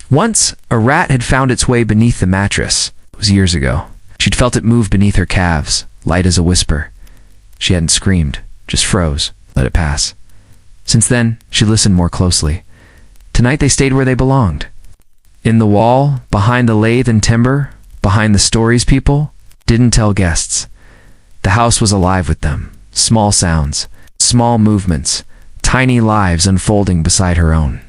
Once, a rat had found its way beneath the mattress. It was years ago. She'd felt it move beneath her calves, light as a whisper. She hadn't screamed, just froze, let it pass. Since then, she listened more closely. Tonight they stayed where they belonged. In the wall, behind the lathe and timber, behind the stories people didn't tell guests. The house was alive with them. Small sounds, small movements, tiny lives unfolding beside her own.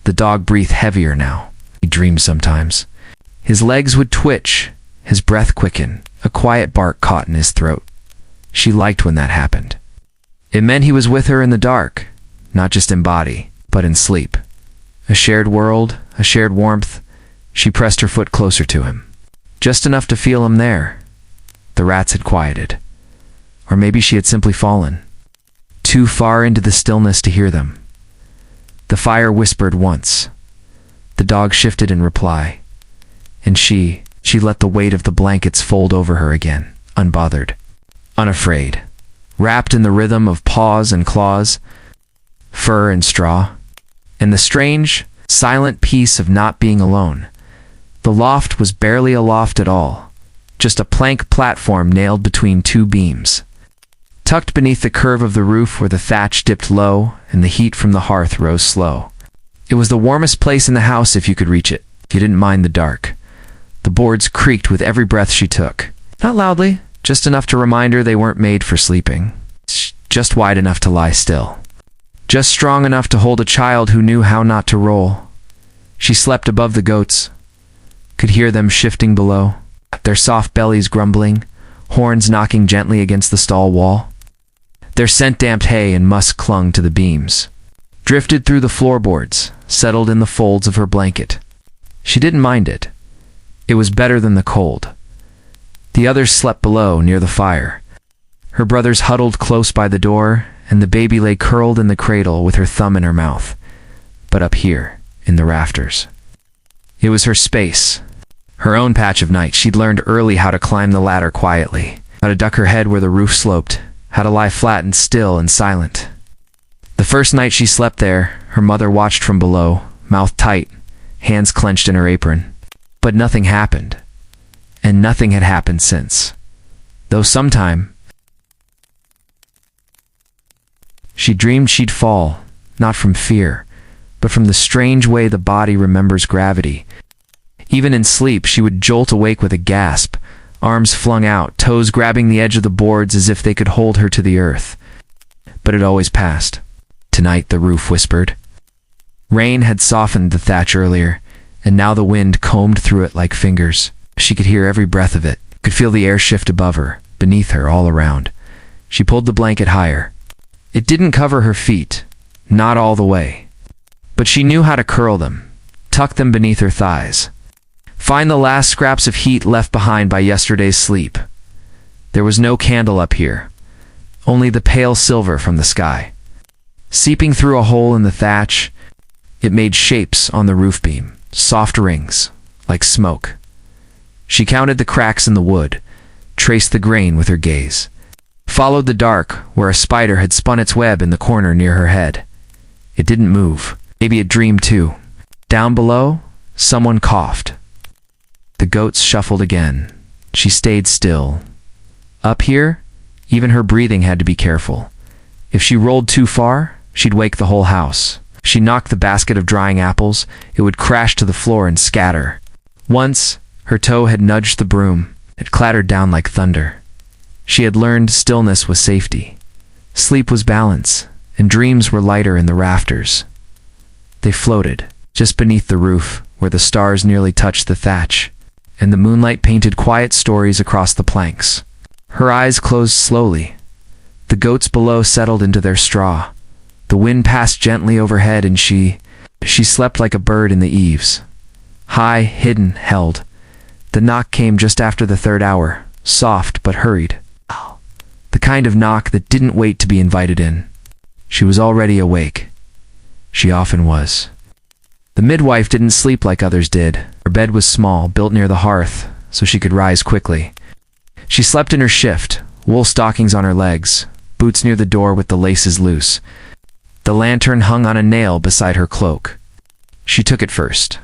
The dog breathed heavier now. He dreamed sometimes. His legs would twitch, his breath quicken, A quiet bark caught in his throat. She liked when that happened. It meant he was with her in the dark, not just in body, but in sleep. A shared world, a shared warmth. She pressed her foot closer to him. Just enough to feel him there. The rats had quieted. Or maybe she had simply fallen. Too far into the stillness to hear them. The fire whispered once. The dog shifted in reply. And she let the weight of the blankets fold over her again, unbothered, unafraid, wrapped in the rhythm of paws and claws, fur and straw, and the strange, silent peace of not being alone. The loft was barely a loft at all, just a plank platform nailed between two beams. Tucked beneath the curve of the roof where the thatch dipped low and the heat from the hearth rose slow. It was the warmest place in the house if you could reach it. You didn't mind the dark. The boards creaked with every breath she took. Not loudly, just enough to remind her they weren't made for sleeping. Just wide enough to lie still. Just strong enough to hold a child who knew how not to roll. She slept above the goats. Could hear them shifting below, their soft bellies grumbling, horns knocking gently against the stall wall. Their scent-damped hay and musk clung to the beams. Drifted through the floorboards, settled in the folds of her blanket. She didn't mind it. It was better than the cold. The others slept below, near the fire. Her brothers huddled close by the door, and the baby lay curled in the cradle with her thumb in her mouth. But up here, in the rafters. It was her space. Her own patch of night. She'd learned early how to climb the ladder quietly, how to duck her head where the roof sloped, how to lie flat and still and silent. The first night she slept there, her mother watched from below, mouth tight, hands clenched in her apron. But nothing happened. And nothing had happened since. Though sometime, she dreamed she'd fall, not from fear, but from the strange way the body remembers gravity. Even in sleep, she would jolt awake with a gasp, arms flung out, toes grabbing the edge of the boards as if they could hold her to the earth. But it always passed. Tonight, the roof whispered. Rain had softened the thatch earlier, and now the wind combed through it like fingers. She could hear every breath of it, could feel the air shift above her, beneath her, all around. She pulled the blanket higher. It didn't cover her feet, not all the way. But she knew how to curl them, tuck them beneath her thighs. Find the last scraps of heat left behind by yesterday's sleep. There was no candle up here, only the pale silver from the sky. Seeping through a hole in the thatch, it made shapes on the roof beam, soft rings, like smoke. She counted the cracks in the wood, traced the grain with her gaze, followed the dark where a spider had spun its web in the corner near her head. It didn't move. Maybe it dreamed too. Down below, someone coughed. The goats shuffled again. She stayed still. Up here, even her breathing had to be careful. If she rolled too far, she'd wake the whole house. She knocked the basket of drying apples, it would crash to the floor and scatter. Once, her toe had nudged the broom. It clattered down like thunder. She had learned stillness was safety. Sleep was balance, and dreams were lighter in the rafters. They floated, just beneath the roof, where the stars nearly touched the thatch, and the moonlight painted quiet stories across the planks. Her eyes closed slowly. The goats below settled into their straw. The wind passed gently overhead, and she slept like a bird in the eaves. High, hidden, held. The knock came just after the third hour, soft but hurried. The kind of knock that didn't wait to be invited in. She was already awake. She often was. The midwife didn't sleep like others did. Her bed was small, built near the hearth, so she could rise quickly. She slept in her shift, wool stockings on her legs, boots near the door with the laces loose. The lantern hung on a nail beside her cloak. She took it first.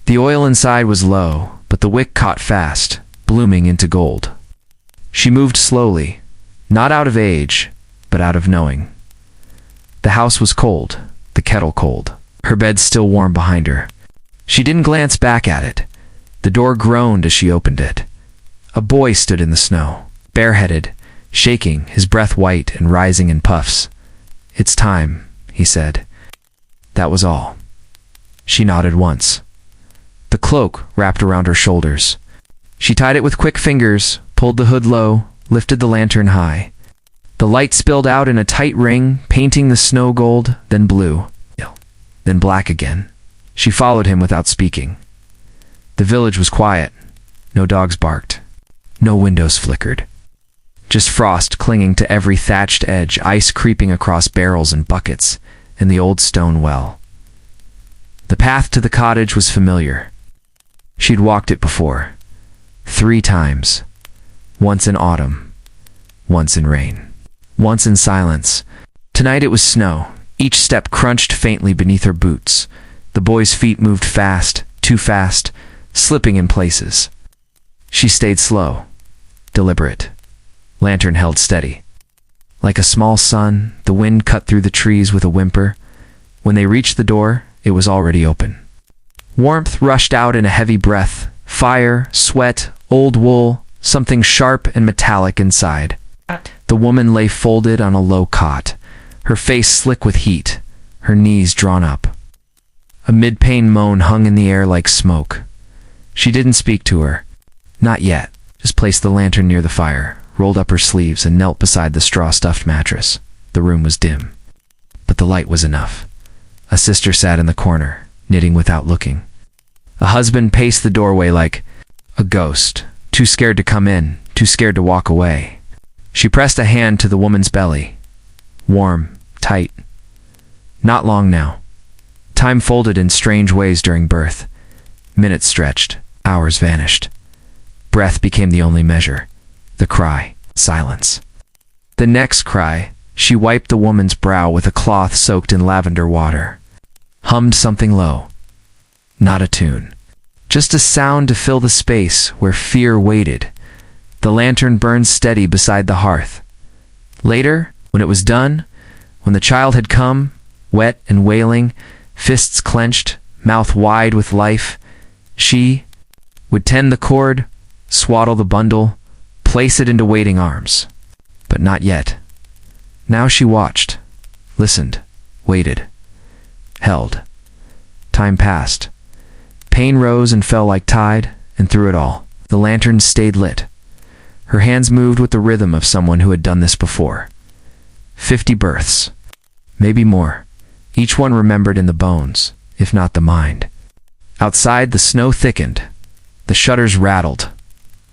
The oil inside was low, but the wick caught fast, blooming into gold. She moved slowly, not out of age, but out of knowing. The house was cold, the kettle cold, her bed still warm behind her. She didn't glance back at it. The door groaned as she opened it. A boy stood in the snow, bareheaded, shaking, his breath white and rising in puffs. "It's time," he said. That was all. She nodded once. The cloak wrapped around her shoulders. She tied it with quick fingers, pulled the hood low, lifted the lantern high. The light spilled out in a tight ring, painting the snow gold, then blue, then black again. She followed him without speaking. The village was quiet. No dogs barked. No windows flickered. Just frost clinging to every thatched edge, ice creeping across barrels and buckets in the old stone well. The path to the cottage was familiar. She'd walked it before. 3 times. Once in autumn. Once in rain. Once in silence. Tonight it was snow. Each step crunched faintly beneath her boots. The boy's feet moved fast, too fast, slipping in places. She stayed slow, deliberate. Lantern held steady. Like a small sun, the wind cut through the trees with a whimper. When they reached the door, it was already open. Warmth rushed out in a heavy breath. Fire, sweat, old wool, something sharp and metallic inside. The woman lay folded on a low cot, her face slick with heat, her knees drawn up. A mid-pain moan hung in the air like smoke. She didn't speak to her. Not yet. Just placed the lantern near the fire, rolled up her sleeves, and knelt beside the straw-stuffed mattress. The room was dim, but the light was enough. A sister sat in the corner, knitting without looking. A husband paced the doorway like a ghost, too scared to come in, too scared to walk away. She pressed a hand to the woman's belly. Warm, tight. Not long now. Time folded in strange ways during birth. Minutes stretched, hours vanished. Breath became the only measure. The cry, silence. The next cry, she wiped the woman's brow with a cloth soaked in lavender water. Hummed something low. Not a tune. Just a sound to fill the space where fear waited. The lantern burned steady beside the hearth. Later, when it was done, when the child had come, wet and wailing, fists clenched, mouth wide with life, she would tend the cord, swaddle the bundle, place it into waiting arms. But not yet. Now she watched, listened, waited, held. Time passed. Pain rose and fell like tide, and through it all, the lantern stayed lit. Her hands moved with the rhythm of someone who had done this before. 50 births. Maybe more. Each one remembered in the bones, if not the mind. Outside, the snow thickened. The shutters rattled.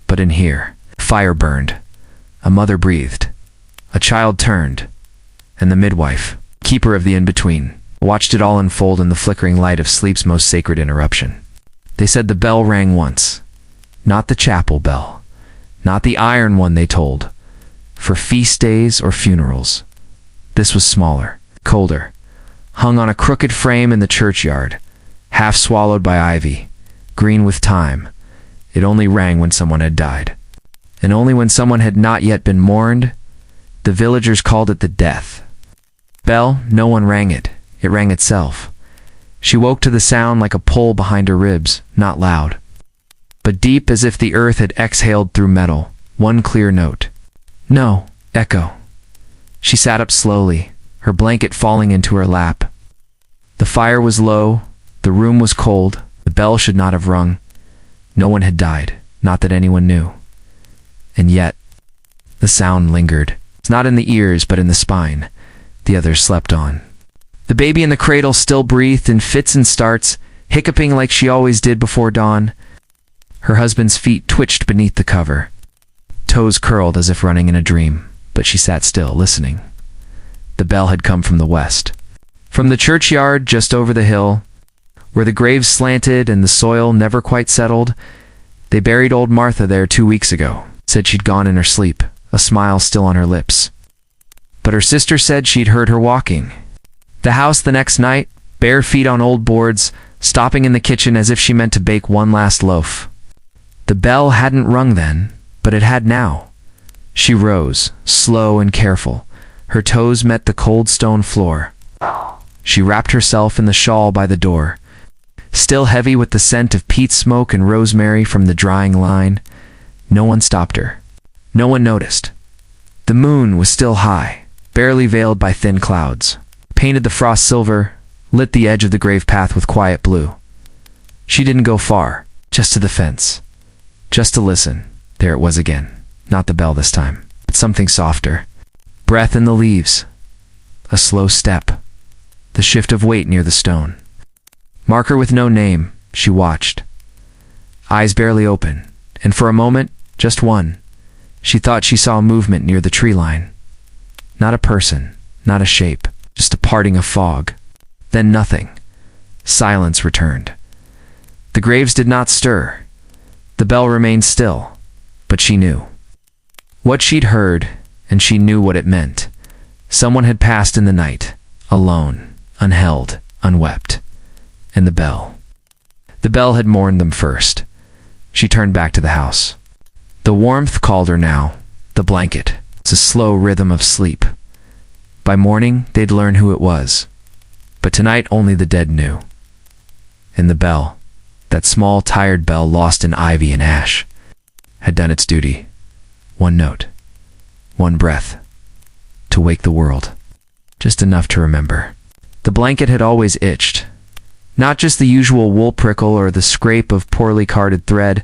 But in here, fire burned. A mother breathed. A child turned. And the midwife, keeper of the in-between, watched it all unfold in the flickering light of sleep's most sacred interruption. They said the bell rang once. Not the chapel bell. Not the iron one they told. For feast days or funerals. This was smaller, colder, hung on a crooked frame in the churchyard, half swallowed by ivy, green with time. It only rang when someone had died. And only when someone had not yet been mourned. The villagers called it the death. Bell, no one rang it. It rang itself. She woke to the sound like a pull behind her ribs, not loud, but deep as if the earth had exhaled through metal, one clear note. No, echo. She sat up slowly, her blanket falling into her lap. The fire was low, the room was cold, the bell should not have rung. No one had died, not that anyone knew. And yet, the sound lingered. It's not in the ears, but in the spine. The others slept on. The baby in the cradle still breathed in fits and starts, hiccuping like she always did before dawn. Her husband's feet twitched beneath the cover. Toes curled as if running in a dream, but she sat still, listening. The bell had come from the west. From the churchyard just over the hill, where the graves slanted and the soil never quite settled. They buried old Martha there 2 weeks ago. Said she'd gone in her sleep, a smile still on her lips. But her sister said she'd heard her walking. The house the next night, bare feet on old boards, stopping in the kitchen as if she meant to bake one last loaf. The bell hadn't rung then, but it had now. She rose, slow and careful. Her toes met the cold stone floor. She wrapped herself in the shawl by the door, still heavy with the scent of peat smoke and rosemary from the drying line. No one stopped her. No one noticed. The moon was still high, barely veiled by thin clouds. Painted the frost silver, lit the edge of the grave path with quiet blue. She didn't go far, just to the fence. Just to listen. There it was again. Not the bell this time, but something softer. Breath in the leaves. A slow step. The shift of weight near the stone. Marker with no name, she watched. Eyes barely open, and for a moment, just one, she thought she saw movement near the tree line. Not a person, not a shape, just a parting of fog. Then nothing. Silence returned. The graves did not stir. The bell remained still, but she knew. What she'd heard, and she knew what it meant. Someone had passed in the night, alone, unheld, unwept. And the bell. The bell had mourned them first. She turned back to the house. The warmth called her now, the blanket. It's a slow rhythm of sleep. By morning, they'd learn who it was. But tonight only the dead knew. And the bell, that small, tired bell lost in ivy and ash, had done its duty. One note, one breath, to wake the world. Just enough to remember. The blanket had always itched. Not just the usual wool prickle or the scrape of poorly carded thread.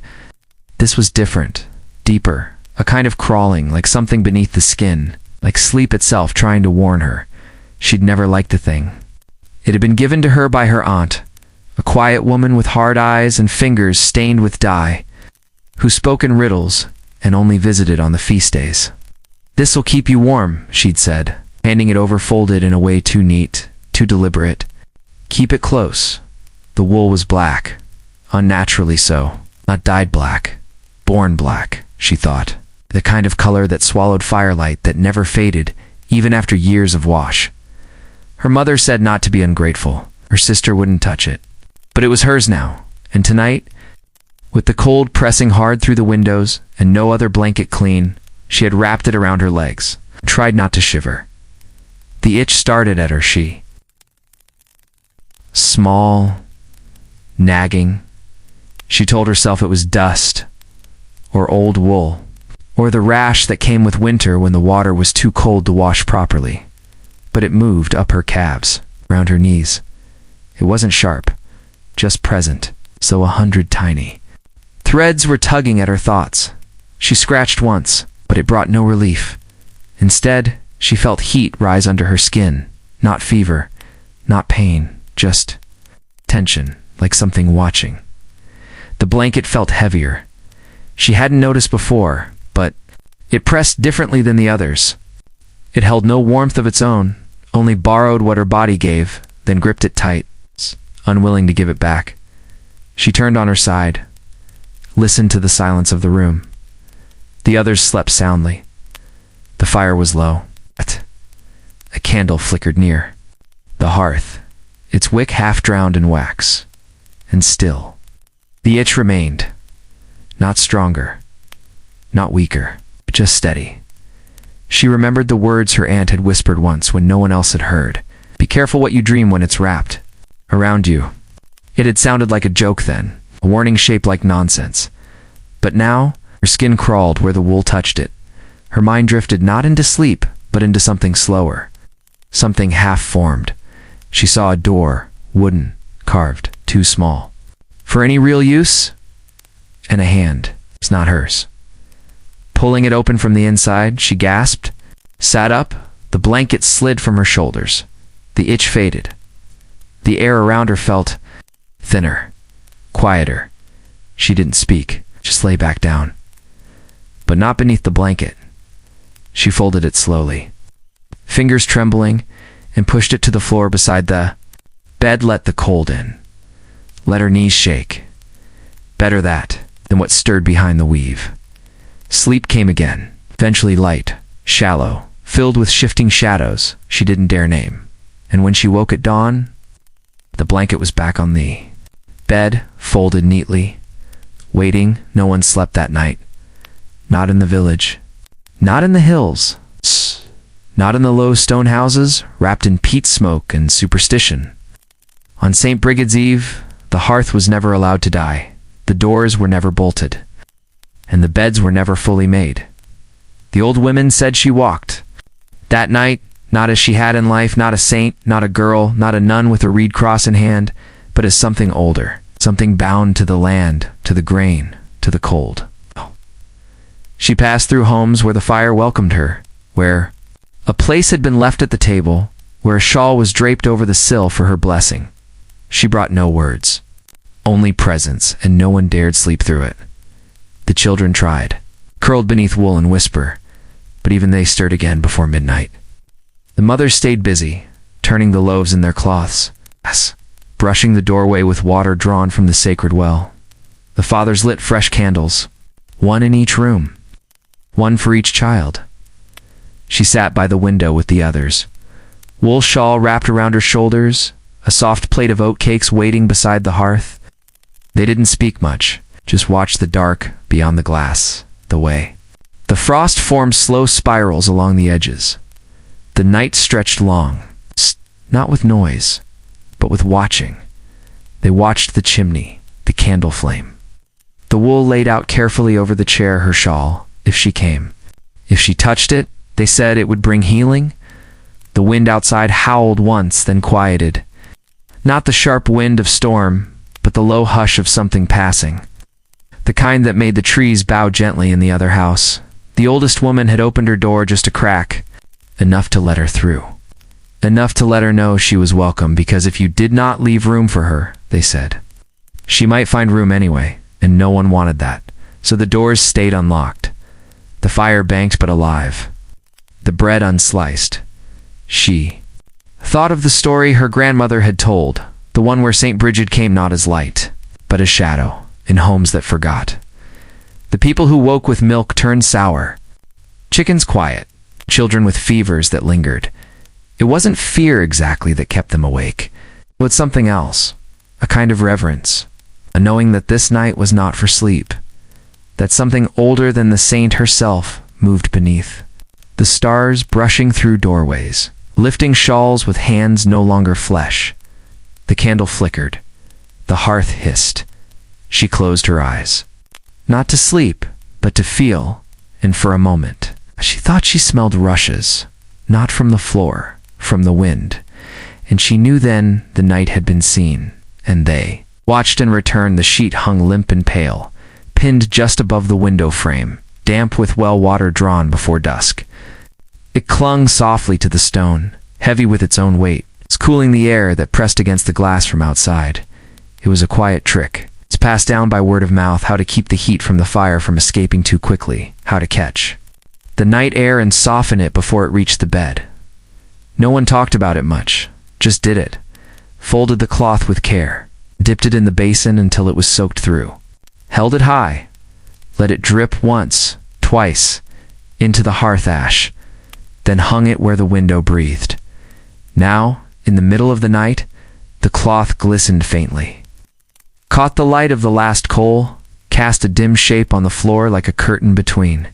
This was different, deeper, a kind of crawling, like something beneath the skin, like sleep itself trying to warn her. She'd never liked the thing. It had been given to her by her aunt, a quiet woman with hard eyes and fingers stained with dye, who spoke in riddles and only visited on the feast days. "This'll keep you warm," she'd said, handing it over folded in a way too neat, too deliberate. "Keep it close." The wool was black, unnaturally so, not dyed black, born black, she thought, the kind of color that swallowed firelight that never faded, even after years of wash. Her mother said not to be ungrateful. Her sister wouldn't touch it. But it was hers now, and tonight, with the cold pressing hard through the windows and no other blanket clean, she had wrapped it around her legs, tried not to shiver. The itch started at her, small, nagging. She told herself it was dust, or old wool, or the rash that came with winter when the water was too cold to wash properly. But it moved up her calves, round her knees. It wasn't sharp, just present, so 100 tiny. Threads were tugging at her thoughts. She scratched once, but it brought no relief. Instead, she felt heat rise under her skin, not fever, not pain, just tension, like something watching. The blanket felt heavier. She hadn't noticed before, but it pressed differently than the others. It held no warmth of its own, only borrowed what her body gave, then gripped it tight, unwilling to give it back. She turned on her side, listened to the silence of the room. The others slept soundly. The fire was low. A candle flickered near. The hearth, its wick half drowned in wax, and still. The itch remained, not stronger, not weaker, but just steady. She remembered the words her aunt had whispered once when no one else had heard. "Be careful what you dream when it's wrapped around you." It had sounded like a joke then, a warning shaped like nonsense. But now, her skin crawled where the wool touched it. Her mind drifted not into sleep, but into something slower, something half-formed. She saw a door, wooden, carved, too small for any real use, and a hand. It's not hers. Pulling it open from the inside, she gasped, sat up, the blanket slid from her shoulders. The itch faded. The air around her felt thinner, quieter. She didn't speak, just lay back down. But not beneath the blanket. She folded it slowly, fingers trembling, and pushed it to the floor beside the bed. Let the cold in. Let her knees shake. Better that than what stirred behind the weave. Sleep came again, eventually light, shallow, filled with shifting shadows she didn't dare name. And when she woke at dawn, the blanket was back on the bed, folded neatly, waiting. No one slept that night. Not in the village. Not in the hills. Not in the low stone houses, wrapped in peat smoke and superstition. On St. Brigid's Eve, the hearth was never allowed to die. The doors were never bolted. And the beds were never fully made. The old women said she walked. That night, not as she had in life, not a saint, not a girl, not a nun with a reed cross in hand, but as something older, something bound to the land, to the grain, to the cold. She passed through homes where the fire welcomed her, where a place had been left at the table, where a shawl was draped over the sill for her blessing. She brought no words, only presence, and no one dared sleep through it. The children tried, curled beneath wool and whisper, but even they stirred again before midnight. The mothers stayed busy, turning the loaves in their cloths, brushing the doorway with water drawn from the sacred well. The fathers lit fresh candles, one in each room, one for each child. She sat by the window with the others, wool shawl wrapped around her shoulders, a soft plate of oatcakes waiting beside the hearth. They didn't speak much, just watched the dark beyond the glass, the way. The frost formed slow spirals along the edges. The night stretched long, not with noise, but with watching. They watched the chimney, the candle flame. The wool laid out carefully over the chair, her shawl, if she came. If she touched it, they said it would bring healing. The wind outside howled once, then quieted. Not the sharp wind of storm, but the low hush of something passing. The kind that made the trees bow gently in the other house. The oldest woman had opened her door just a crack, enough to let her through. Enough to let her know she was welcome, because if you did not leave room for her, they said, she might find room anyway, and no one wanted that. So the doors stayed unlocked. The fire banked but alive. The bread unsliced. She thought of the story her grandmother had told, the one where St. Bridget came not as light, but as shadow, in homes that forgot. The people who woke with milk turned sour. Chickens quiet, children with fevers that lingered. It wasn't fear exactly that kept them awake, but something else, a kind of reverence, a knowing that this night was not for sleep, that something older than the saint herself moved beneath. The stars brushing through doorways, lifting shawls with hands no longer flesh. The candle flickered. The hearth hissed. She closed her eyes. Not to sleep, but to feel, and for a moment, she thought she smelled rushes, not from the floor, from the wind, and she knew then the night had been seen, and they watched and returned. The sheet hung limp and pale, pinned just above the window frame, damp with well water drawn before dusk. It clung softly to the stone, heavy with its own weight, cooling the air that pressed against the glass from outside. It was a quiet trick. It's passed down by word of mouth, how to keep the heat from the fire from escaping too quickly, how to catch the night air and soften it before it reached the bed. No one talked about it much, just did it. Folded the cloth with care, dipped it in the basin until it was soaked through, held it high, let it drip once, twice, into the hearth ash, then hung it where the window breathed. Now, in the middle of the night, the cloth glistened faintly, caught the light of the last coal, cast a dim shape on the floor like a curtain between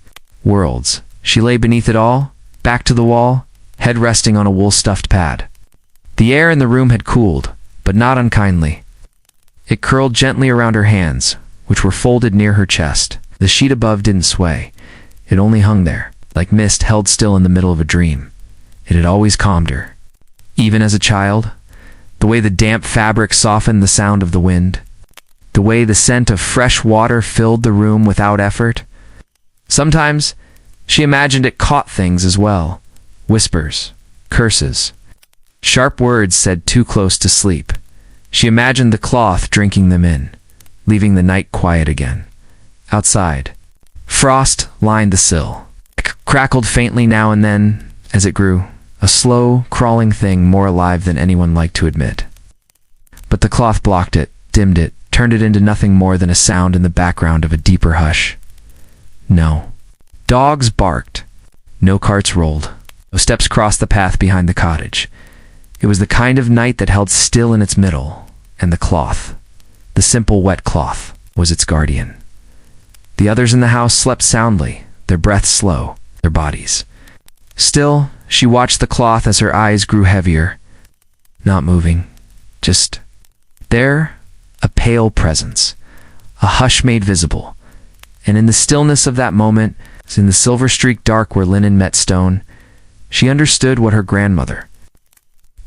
worlds. She lay beneath it all, back to the wall, head resting on a wool-stuffed pad. The air in the room had cooled, but not unkindly. It curled gently around her hands, which were folded near her chest. The sheet above didn't sway. It only hung there, like mist held still in the middle of a dream. It had always calmed her. Even as a child, the way the damp fabric softened the sound of the wind, the way the scent of fresh water filled the room without effort. Sometimes, she imagined it caught things as well. Whispers, curses, sharp words said too close to sleep. She imagined the cloth drinking them in, leaving the night quiet again. Outside, frost lined the sill. It crackled faintly now and then as it grew, a slow, crawling thing more alive than anyone liked to admit. But the cloth blocked it, dimmed it, turned it into nothing more than a sound in the background of a deeper hush. No. Dogs barked. No carts rolled. No steps crossed the path behind the cottage. It was the kind of night that held still in its middle, and the cloth, the simple wet cloth, was its guardian. The others in the house slept soundly, their breaths slow, their bodies. Still, she watched the cloth as her eyes grew heavier, not moving, just there, a pale presence, a hush made visible, and in the stillness of that moment, as in the silver-streaked dark where linen met stone, she understood what her grandmother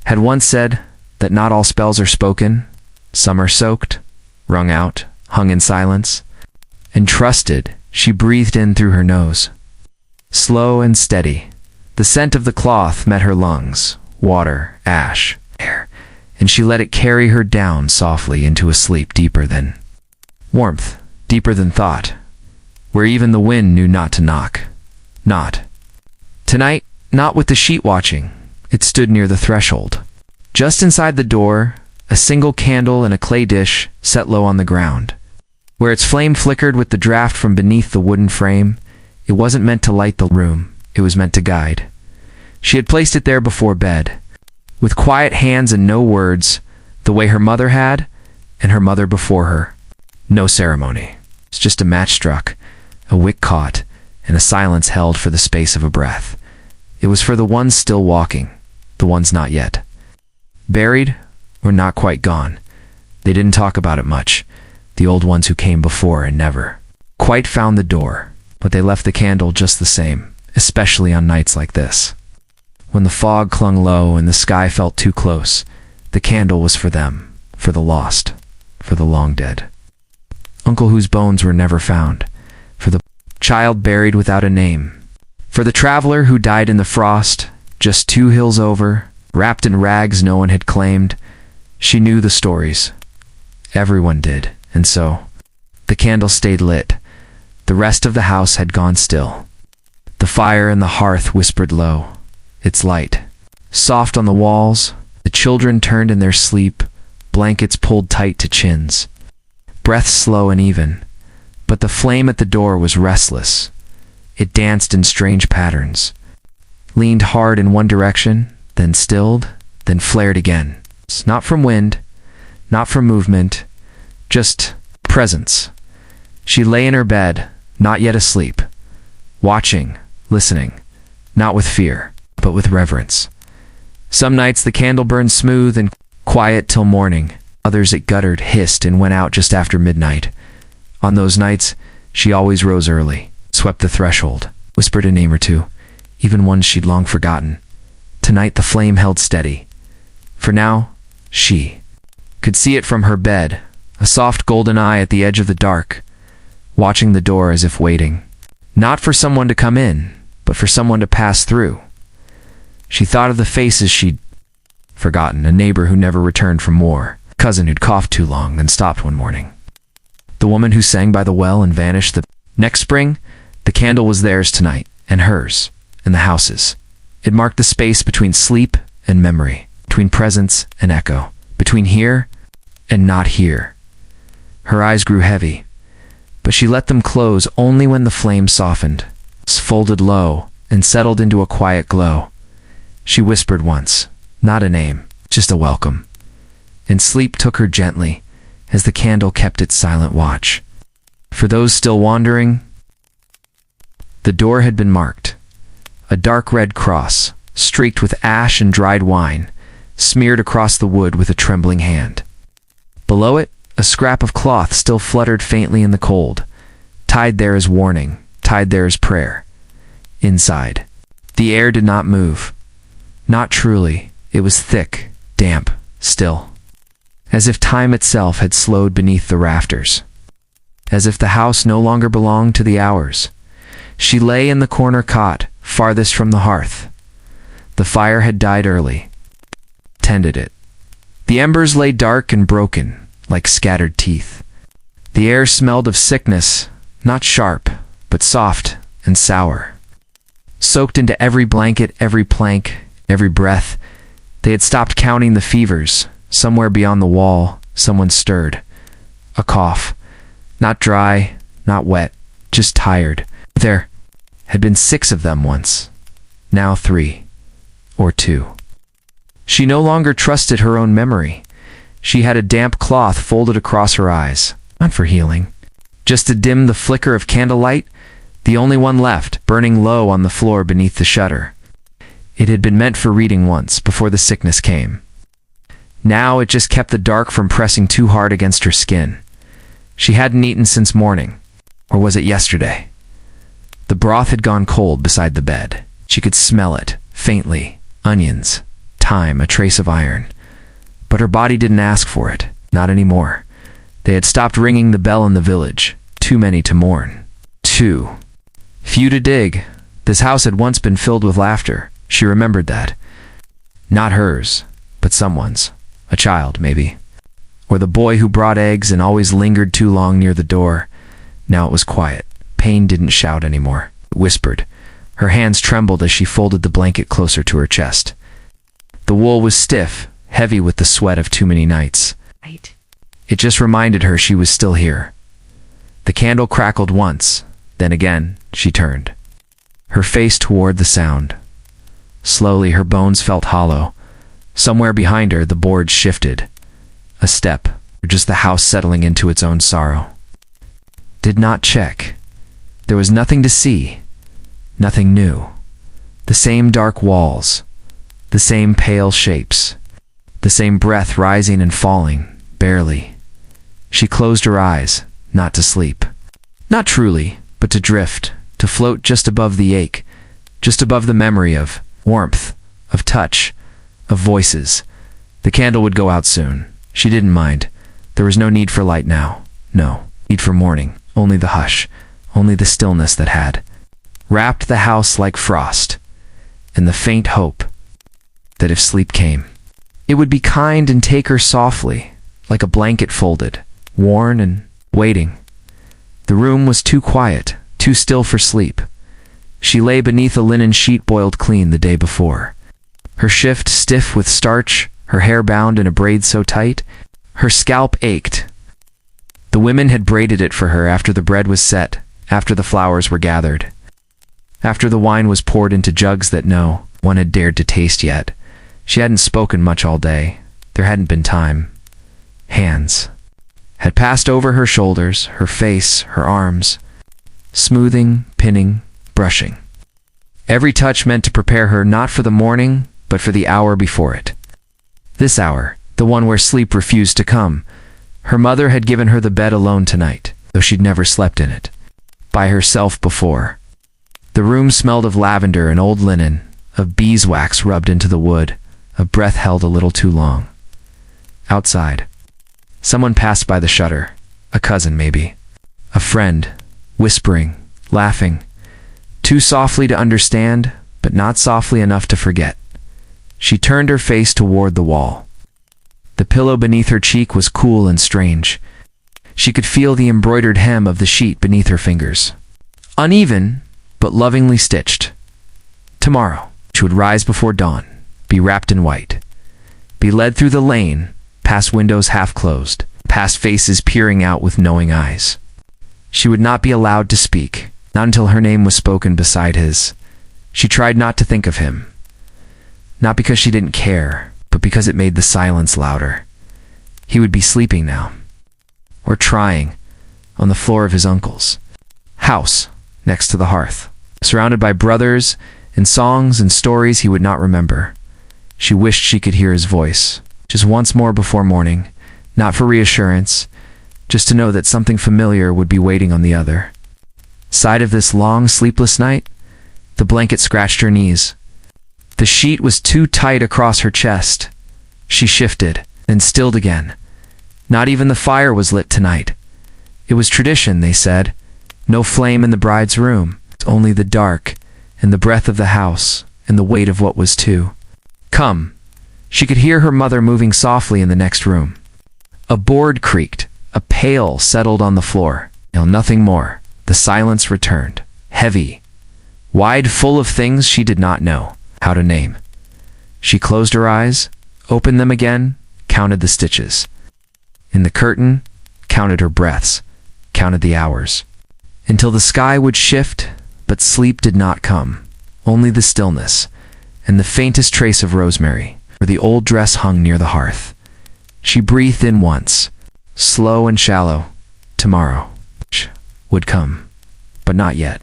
had once said, that not all spells are spoken, some are soaked, wrung out, hung in silence, and trusted She breathed in through her nose. Slow and steady. The scent of the cloth met her lungs, water, ash, air, and she let it carry her down softly into a sleep deeper than warmth, deeper than thought, where even the wind knew not to knock. Not. Tonight, not with the sheet watching. It stood near the threshold. Just inside the door, a single candle in a clay dish set low on the ground. Where its flame flickered with the draft from beneath the wooden frame, it wasn't meant to light the room, it was meant to guide. She had placed it there before bed, with quiet hands and no words, the way her mother had, and her mother before her. No ceremony. It's just a match struck, a wick caught, and a silence held for the space of a breath. It was for the ones still walking, the ones not yet. Buried, or not quite gone. They didn't talk about it much, the old ones who came before and never quite found the door, but they left the candle just the same, especially on nights like this. When the fog clung low and the sky felt too close, the candle was for them, for the lost, for the long dead. Uncle whose bones were never found, for the child buried without a name, for the traveler who died in the frost, just 2 hills over, wrapped in rags no one had claimed. She knew the stories. Everyone did, and so the candle stayed lit. The rest of the house had gone still. The fire in the hearth whispered low, its light soft on the walls. The children turned in their sleep, blankets pulled tight to chins, breaths slow and even. But the flame at the door was restless. It danced in strange patterns, leaned hard in one direction, then stilled, then flared again. Not from wind, not from movement, just presence. She lay in her bed, not yet asleep, watching, listening, not with fear, but with reverence. Some nights the candle burned smooth and quiet till morning. Others it guttered, hissed, and went out just after midnight. On those nights, she always rose early, swept the threshold, whispered a name or two, even ones she'd long forgotten. Tonight the flame held steady. For now, she could see it from her bed, a soft golden eye at the edge of the dark, watching the door as if waiting. Not for someone to come in, but for someone to pass through. She thought of the faces she'd forgotten, a neighbor who never returned from war, a cousin who'd coughed too long, then stopped one morning. The woman who sang by the well and vanished the next spring. The candle was theirs tonight, and hers, and the house's. It marked the space between sleep and memory, between presence and echo, between here and not here. Her eyes grew heavy, but she let them close only when the flame softened, folded low, and settled into a quiet glow. She whispered once, not a name, just a welcome. And sleep took her gently, as the candle kept its silent watch. For those still wandering, the door had been marked. A dark red cross, streaked with ash and dried wine, smeared across the wood with a trembling hand. Below it, a scrap of cloth still fluttered faintly in the cold, tied there as warning, tied there as prayer. Inside, the air did not move. Not truly. It was thick, damp, still. As if time itself had slowed beneath the rafters. As if the house no longer belonged to the hours. She lay in the corner cot, farthest from the hearth. The fire had died early. Tended it. The embers lay dark and broken, like scattered teeth. The air smelled of sickness, not sharp, but soft and sour. Soaked into every blanket, every plank, every breath. They had stopped counting the fevers. Somewhere beyond the wall, someone stirred. A cough. Not dry, not wet, just tired. There had been 6 of them once. Now 3. Or 2. She no longer trusted her own memory. She had a damp cloth folded across her eyes, not for healing. Just to dim the flicker of candlelight, the only one left, burning low on the floor beneath the shutter. It had been meant for reading once, before the sickness came. Now it just kept the dark from pressing too hard against her skin. She hadn't eaten since morning. Or was it yesterday? The broth had gone cold beside the bed. She could smell it, faintly. Onions, thyme, a trace of iron. But her body didn't ask for it. Not anymore. They had stopped ringing the bell in the village. Too many to mourn. too. Few to dig. This house had once been filled with laughter. She remembered that. Not hers, but someone's. A child, maybe. Or the boy who brought eggs and always lingered too long near the door. Now it was quiet. Pain didn't shout anymore. It whispered. Her hands trembled as she folded the blanket closer to her chest. The wool was stiff, heavy with the sweat of too many nights. It just reminded her she was still here. The candle crackled once, then again she turned. Her face toward the sound. Slowly her bones felt hollow. Somewhere behind her the boards shifted. A step, or just the house settling into its own sorrow. Did not check. There was nothing to see. Nothing new. The same dark walls. The same pale shapes. The same breath rising and falling, barely. She closed her eyes, not to sleep. Not truly, but to drift, to float just above the ache, just above the memory of warmth, of touch, of voices. The candle would go out soon. She didn't mind. There was no need for light now. No need for morning. Only the hush. Only the stillness that had wrapped the house like frost. And the faint hope that if sleep came, it would be kind and take her softly, like a blanket folded, worn and waiting. The room was too quiet, too still for sleep. She lay beneath a linen sheet boiled clean the day before. Her shift stiff with starch, her hair bound in a braid so tight, her scalp ached. The women had braided it for her after the bread was set, after the flowers were gathered, after the wine was poured into jugs that no one had dared to taste yet. She hadn't spoken much all day. There hadn't been time. Hands had passed over her shoulders, her face, her arms, smoothing, pinning, brushing. Every touch meant to prepare her not for the morning, but for the hour before it. This hour, the one where sleep refused to come. Her mother had given her the bed alone tonight, though she'd never slept in it. By herself before. The room smelled of lavender and old linen, of beeswax rubbed into the wood, of breath held a little too long. Outside, someone passed by the shutter. A cousin, maybe. A friend, whispering, laughing. Too softly to understand, but not softly enough to forget. She turned her face toward the wall. The pillow beneath her cheek was cool and strange. She could feel the embroidered hem of the sheet beneath her fingers. Uneven, but lovingly stitched. Tomorrow, she would rise before dawn, be wrapped in white, be led through the lane, past windows half closed, past faces peering out with knowing eyes. She would not be allowed to speak, not until her name was spoken beside his. She tried not to think of him. Not because she didn't care, but because it made the silence louder. He would be sleeping now. Or trying, on the floor of his uncle's house, next to the hearth, surrounded by brothers and songs and stories he would not remember. She wished she could hear his voice, just once more before morning, not for reassurance, just to know that something familiar would be waiting on the other side of this long, sleepless night. The blanket scratched her knees. The sheet was too tight across her chest. She shifted, then stilled again. Not even the fire was lit tonight. It was tradition, they said. No flame in the bride's room, only the dark, and the breath of the house, and the weight of what was too. Come. She could hear her mother moving softly in the next room. A board creaked. A pail settled on the floor. No, nothing more. The silence returned. Heavy. Wide, full of things she did not know how to name. She closed her eyes, opened them again, counted the stitches. In the curtain, counted her breaths, counted the hours. Until the sky would shift, but sleep did not come. Only the stillness, and the faintest trace of rosemary, where the old dress hung near the hearth. She breathed in once, slow and shallow. Tomorrow would come, but not yet.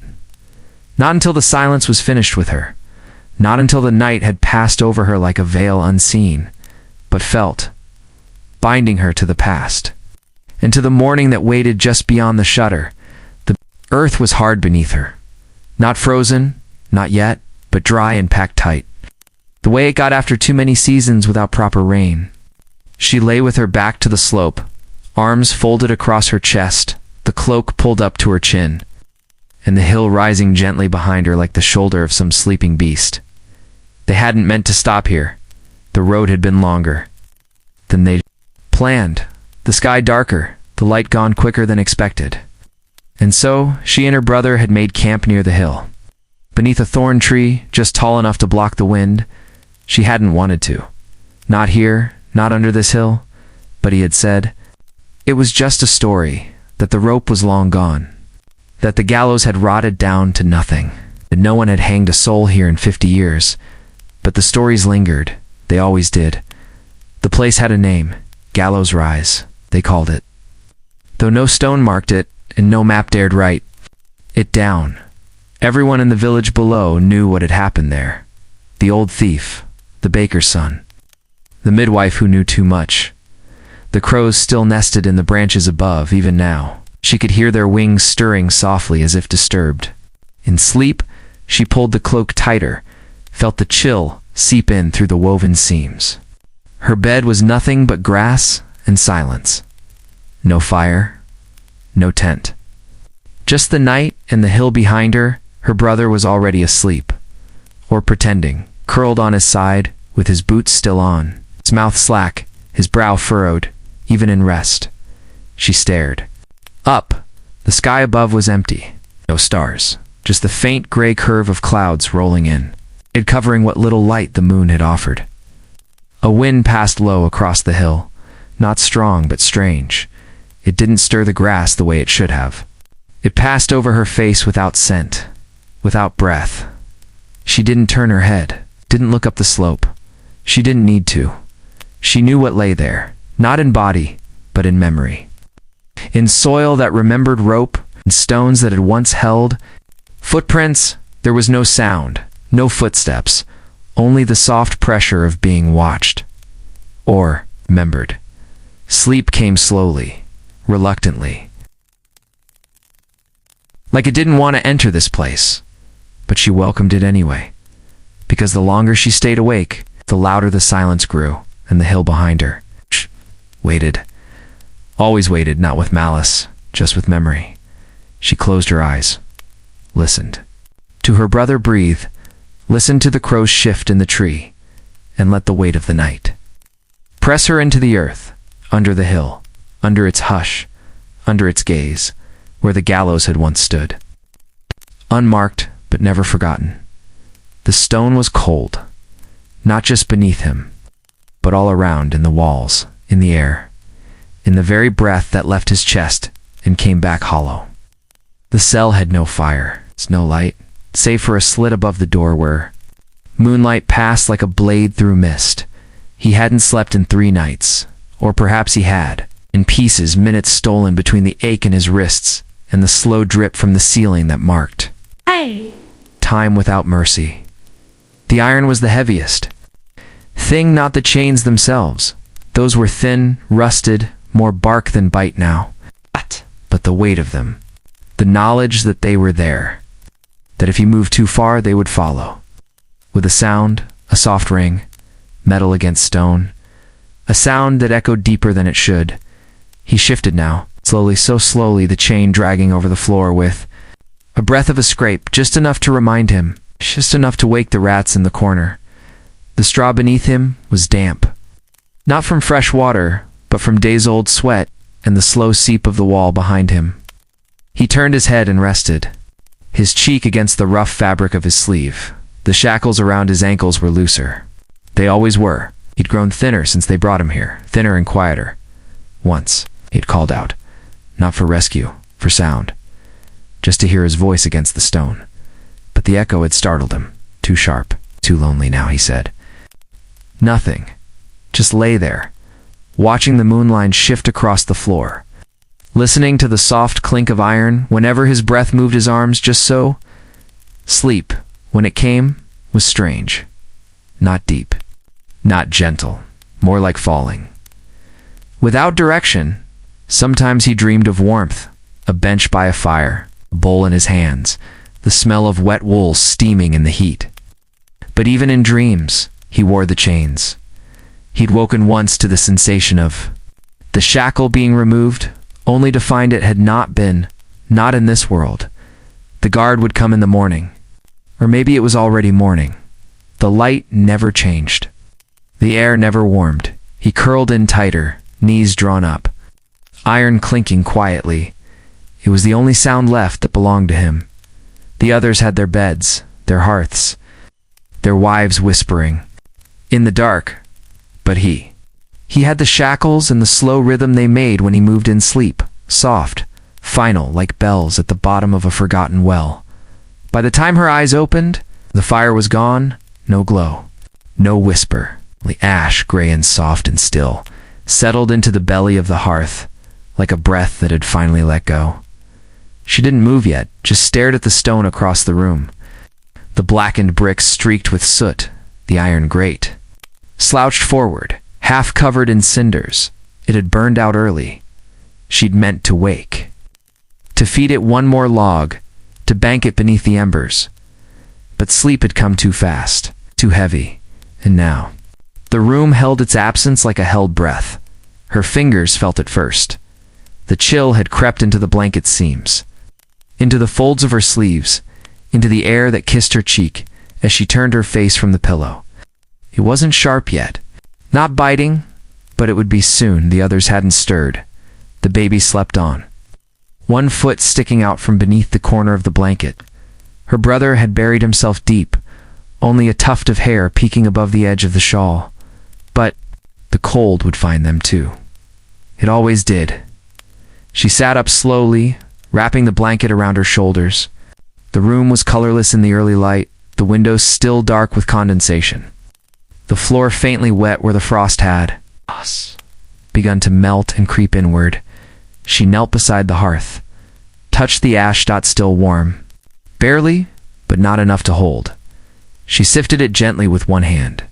Not until the silence was finished with her. Not until the night had passed over her like a veil unseen, but felt, binding her to the past, and to the morning that waited just beyond the shutter. The earth was hard beneath her. Not frozen, not yet, but dry and packed tight. The way it got after too many seasons without proper rain. She lay with her back to the slope, arms folded across her chest, the cloak pulled up to her chin. and the hill rising gently behind her like the shoulder of some sleeping beast. They hadn't meant to stop here. The road had been longer than they planned, the sky darker, the light gone quicker than expected. And so, she and her brother had made camp near the hill. Beneath a thorn tree, just tall enough to block the wind. She hadn't wanted to. Not here, not under this hill. But he had said, it was just a story, that the rope was long gone, that the gallows had rotted down to nothing, that no one had hanged a soul here in 50 years. But the stories lingered. They always did. The place had a name, Gallows Rise, they called it. Though no stone marked it, and no map dared write it down. Everyone in the village below knew what had happened there. The old thief, the baker's son, the midwife who knew too much. The crows still nested in the branches above, even now. She could hear their wings stirring softly as if disturbed. In sleep, she pulled the cloak tighter, felt the chill seep in through the woven seams. Her bed was nothing but grass and silence. No fire, no tent. Just the night and the hill behind her. Her brother was already asleep, or pretending, curled on his side, with his boots still on, his mouth slack, his brow furrowed, even in rest. She stared. Up. The sky above was empty. No stars. Just the faint gray curve of clouds rolling in, it covering what little light the moon had offered. A wind passed low across the hill, not strong but strange. It didn't stir the grass the way it should have. It passed over her face without scent, without breath. She didn't turn her head, didn't look up the slope. She didn't need to. She knew what lay there, not in body, but in memory. In soil that remembered rope, and stones that had once held. Footprints. There was no sound, no footsteps, only the soft pressure of being watched. Or remembered. Sleep came slowly, reluctantly. Like it didn't want to enter this place, but she welcomed it anyway. Because the longer she stayed awake, the louder the silence grew, and the hill behind her waited. Always waited, not with malice, just with memory. She closed her eyes, listened. To her brother breathe, listened to the crows shift in the tree, and let the weight of the night press her into the earth, under the hill, under its hush, under its gaze, where the gallows had once stood. Unmarked, but never forgotten. The stone was cold, not just beneath him, but all around, in the walls, in the air, in the very breath that left his chest and came back hollow. The cell had no fire, no light, save for a slit above the door where moonlight passed like a blade through mist. He hadn't slept in 3 nights, or perhaps he had, in pieces, minutes stolen between the ache in his wrists and the slow drip from the ceiling that marked time without mercy. The iron was the heaviest thing, not the chains themselves. Those were thin, rusted, more bark than bite now. But the weight of them, the knowledge that they were there, that if he moved too far they would follow. With a sound, a soft ring, metal against stone, a sound that echoed deeper than it should. He shifted now, slowly, so slowly, the chain dragging over the floor with a breath of a scrape, just enough to remind him, just enough to wake the rats in the corner. The straw beneath him was damp, not from fresh water, but from days-old sweat and the slow seep of the wall behind him. He turned his head and rested, his cheek against the rough fabric of his sleeve. The shackles around his ankles were looser. They always were. He'd grown thinner since they brought him here, thinner and quieter. Once, he'd called out, not for rescue, for sound, just to hear his voice against the stone. But the echo had startled him, too sharp, too lonely now, he said. Nothing. Just lay there, watching the moonline shift across the floor, listening to the soft clink of iron whenever his breath moved his arms, just so. Sleep, when it came, was strange. Not deep, not gentle, more like falling. Without direction. Sometimes he dreamed of warmth, a bench by a fire, a bowl in his hands, the smell of wet wool steaming in the heat. But even in dreams, he wore the chains. He'd woken once to the sensation of the shackle being removed, only to find it had not been, not in this world, The guard would come in the morning. Or maybe it was already morning. The light never changed. The air never warmed. He curled in tighter, knees drawn up. Iron clinking quietly. It was the only sound left that belonged to him. The others had their beds, their hearths, their wives whispering. In the dark. But he had the shackles and the slow rhythm they made when he moved in sleep, soft, final like bells at the bottom of a forgotten well. By the time her eyes opened, the fire was gone, no glow, no whisper. The ash, gray and soft and still, settled into the belly of the hearth, like a breath that had finally let go. She didn't move yet, just stared at the stone across the room. The blackened bricks streaked with soot, the iron grate. Slouched forward, half covered in cinders. It had burned out early. She'd meant to wake. To feed it one more log, to bank it beneath the embers. But sleep had come too fast, too heavy, and now the room held its absence like a held breath. Her fingers felt it first. The chill had crept into the blanket seams, into the folds of her sleeves, into the air that kissed her cheek as she turned her face from the pillow. It wasn't sharp yet, not biting, but it would be soon. The others hadn't stirred. The baby slept on, one foot sticking out from beneath the corner of the blanket. Her brother had buried himself deep, only a tuft of hair peeking above the edge of the shawl. But the cold would find them too. It always did. She sat up slowly, wrapping the blanket around her shoulders. The room was colorless in the early light, the windows still dark with condensation. The floor faintly wet where the frost had begun to melt and creep inward. She knelt beside the hearth, touched the ash dot still warm. Barely, but not enough to hold. She sifted it gently with one hand.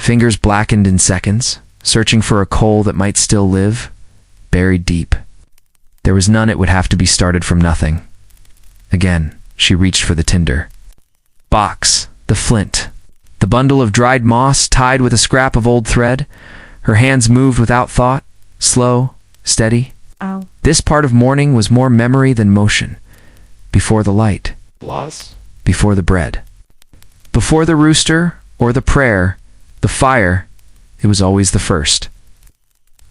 Fingers blackened in seconds, searching for a coal that might still live, buried deep. There was none. It would have to be started from nothing. Again, she reached for the tinder. Box, the flint, the bundle of dried moss tied with a scrap of old thread. Her hands moved without thought, slow, steady. Ow. This part of morning was more memory than motion. Before the light. Loss? Before the bread. Before the rooster, or the prayer, the fire, it was always the first.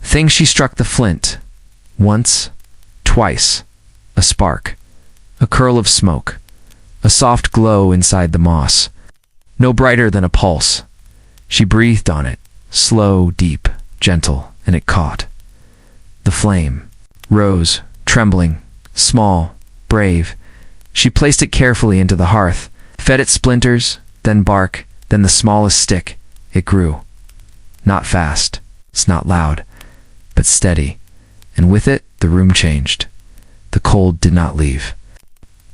Thing she struck the flint. Once, twice. A spark. A curl of smoke. A soft glow inside the moss. No brighter than a pulse. She breathed on it, slow, deep, gentle, and it caught. The flame rose, trembling, small, brave. She placed it carefully into the hearth, fed it splinters, then bark, then the smallest stick. It grew. Not fast, it's not loud, but steady. And with it, the room changed. The cold did not leave.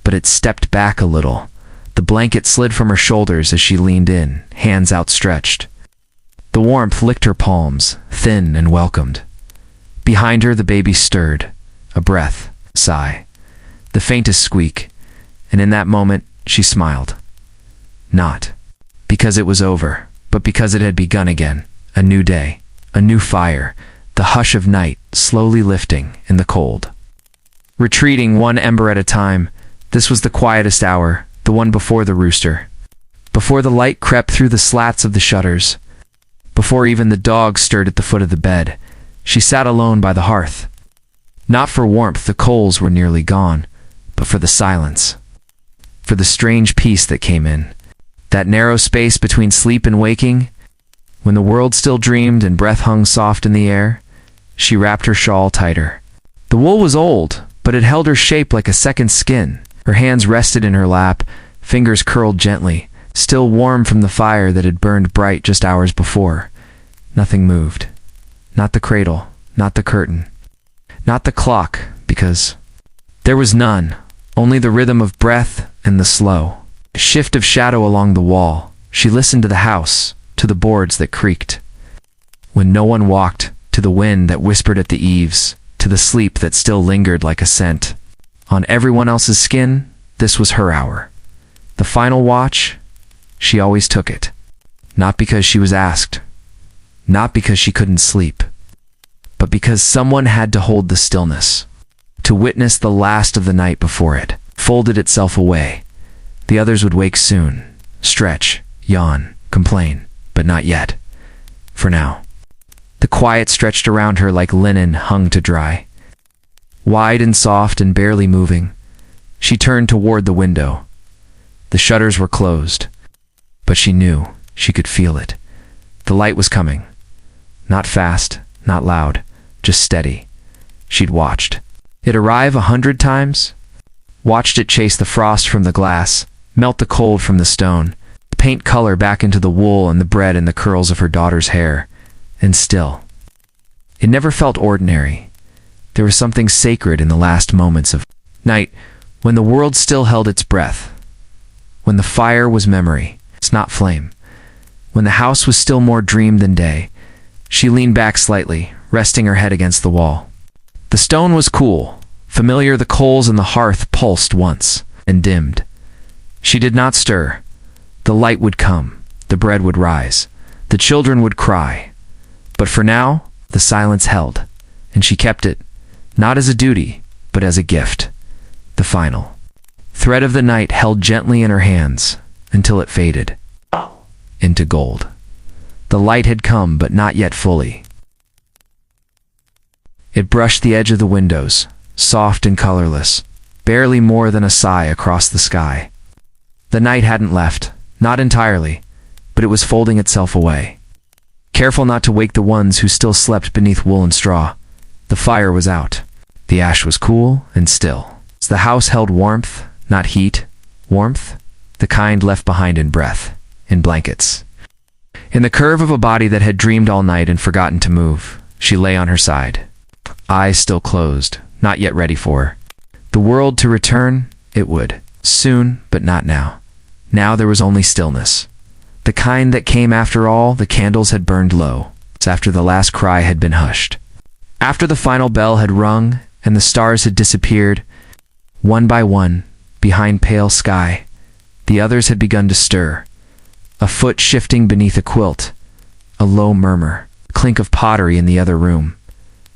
But it stepped back a little. The blanket slid from her shoulders as she leaned in, hands outstretched. The warmth licked her palms, thin and welcomed. Behind her, the baby stirred. A breath, sigh, the faintest squeak. And in that moment, she smiled. Not because it was over, but because it had begun again. A new day, a new fire, the hush of night slowly lifting in the cold. Retreating one ember at a time, this was the quietest hour, the one before the rooster. Before the light crept through the slats of the shutters. Before even the dog stirred at the foot of the bed, she sat alone by the hearth. Not for warmth, the coals were nearly gone, but for the silence. For the strange peace that came in. That narrow space between sleep and waking, when the world still dreamed and breath hung soft in the air. She wrapped her shawl tighter. The wool was old, but it held her shape like a second skin. Her hands rested in her lap, fingers curled gently, still warm from the fire that had burned bright just hours before. Nothing moved. Not the cradle, not the curtain, not the clock, because there was none, only the rhythm of breath and the slow shift of shadow along the wall. She listened to the house, to the boards that creaked. When no one walked, to the wind that whispered at the eaves, to the sleep that still lingered like a scent. On everyone else's skin, this was her hour. The final watch, she always took it. Not because she was asked, not because she couldn't sleep, but because someone had to hold the stillness, to witness the last of the night before it folded itself away. The others would wake soon, stretch, yawn, complain, but not yet. For now. The quiet stretched around her like linen hung to dry. Wide and soft and barely moving, she turned toward the window. The shutters were closed, but she knew, she could feel it. The light was coming. Not fast, not loud, just steady. She'd watched it arrive 100 times, watched it chase the frost from the glass, melt the cold from the stone, paint color back into the wool and the bread and the curls of her daughter's hair, and still. It never felt ordinary. There was something sacred in the last moments of night, when the world still held its breath, when the fire was memory, it's not flame, when the house was still more dream than day. She leaned back slightly, resting her head against the wall. The stone was cool, familiar. The coals in the hearth pulsed once, and dimmed. She did not stir. The light would come, the bread would rise, the children would cry. But for now, the silence held, and she kept it, not as a duty, but as a gift. The final thread of the night held gently in her hands, until it faded into gold. The light had come, but not yet fully. It brushed the edge of the windows, soft and colorless, barely more than a sigh across the sky. The night hadn't left, not entirely, but it was folding itself away. Careful not to wake the ones who still slept beneath wool and straw. The fire was out. The ash was cool and still. The house held warmth, not heat. Warmth, the kind left behind in breath, in blankets. In the curve of a body that had dreamed all night and forgotten to move, she lay on her side. Eyes still closed, not yet ready for the world to return. It would, soon, but not now. Now there was only stillness. The kind that came after all the candles had burned low, after the last cry had been hushed. After the final bell had rung and the stars had disappeared, one by one, behind pale sky, the others had begun to stir. A foot shifting beneath a quilt, a low murmur, clink of pottery in the other room,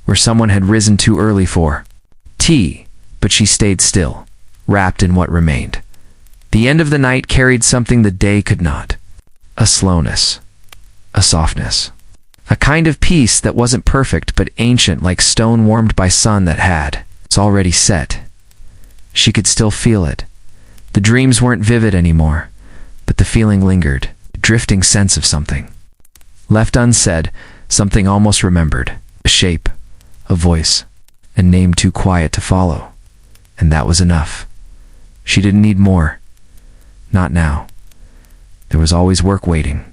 where someone had risen too early for tea, but she stayed still, wrapped in what remained. The end of the night carried something the day could not. A slowness, a softness, a kind of peace that wasn't perfect but ancient, like stone warmed by sun that had it's already set. She could still feel it. The dreams weren't vivid anymore, but the feeling lingered, a drifting sense of something left unsaid, something almost remembered, a shape, a voice, a name too quiet to follow. And that was enough. She didn't need more. Not now. There was always work waiting,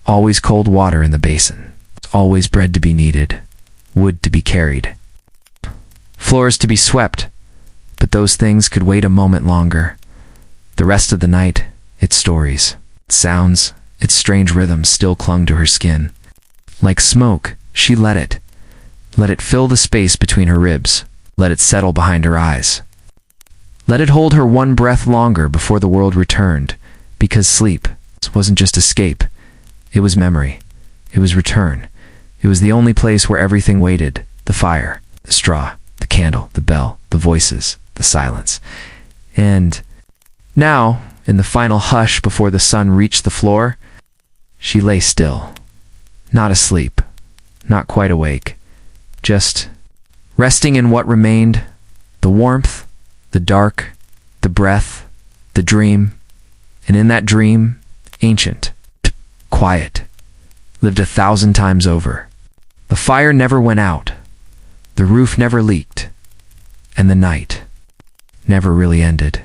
always cold water in the basin, always bread to be kneaded, wood to be carried, floors to be swept, but those things could wait a moment longer. The rest of the night, its stories, its sounds, its strange rhythms still clung to her skin. Like smoke, she let it fill the space between her ribs, let it settle behind her eyes. Let it hold her one breath longer before the world returned, because sleep wasn't just escape, it was memory, it was return. It was the only place where everything waited, the fire, the straw, the candle, the bell, the voices, the silence. And now, in the final hush before the sun reached the floor, she lay still, not asleep, not quite awake, just resting in what remained, the warmth, the dark, the breath, the dream. And in that dream, ancient, quiet, lived 1,000 times over. The fire never went out, the roof never leaked, and the night never really ended.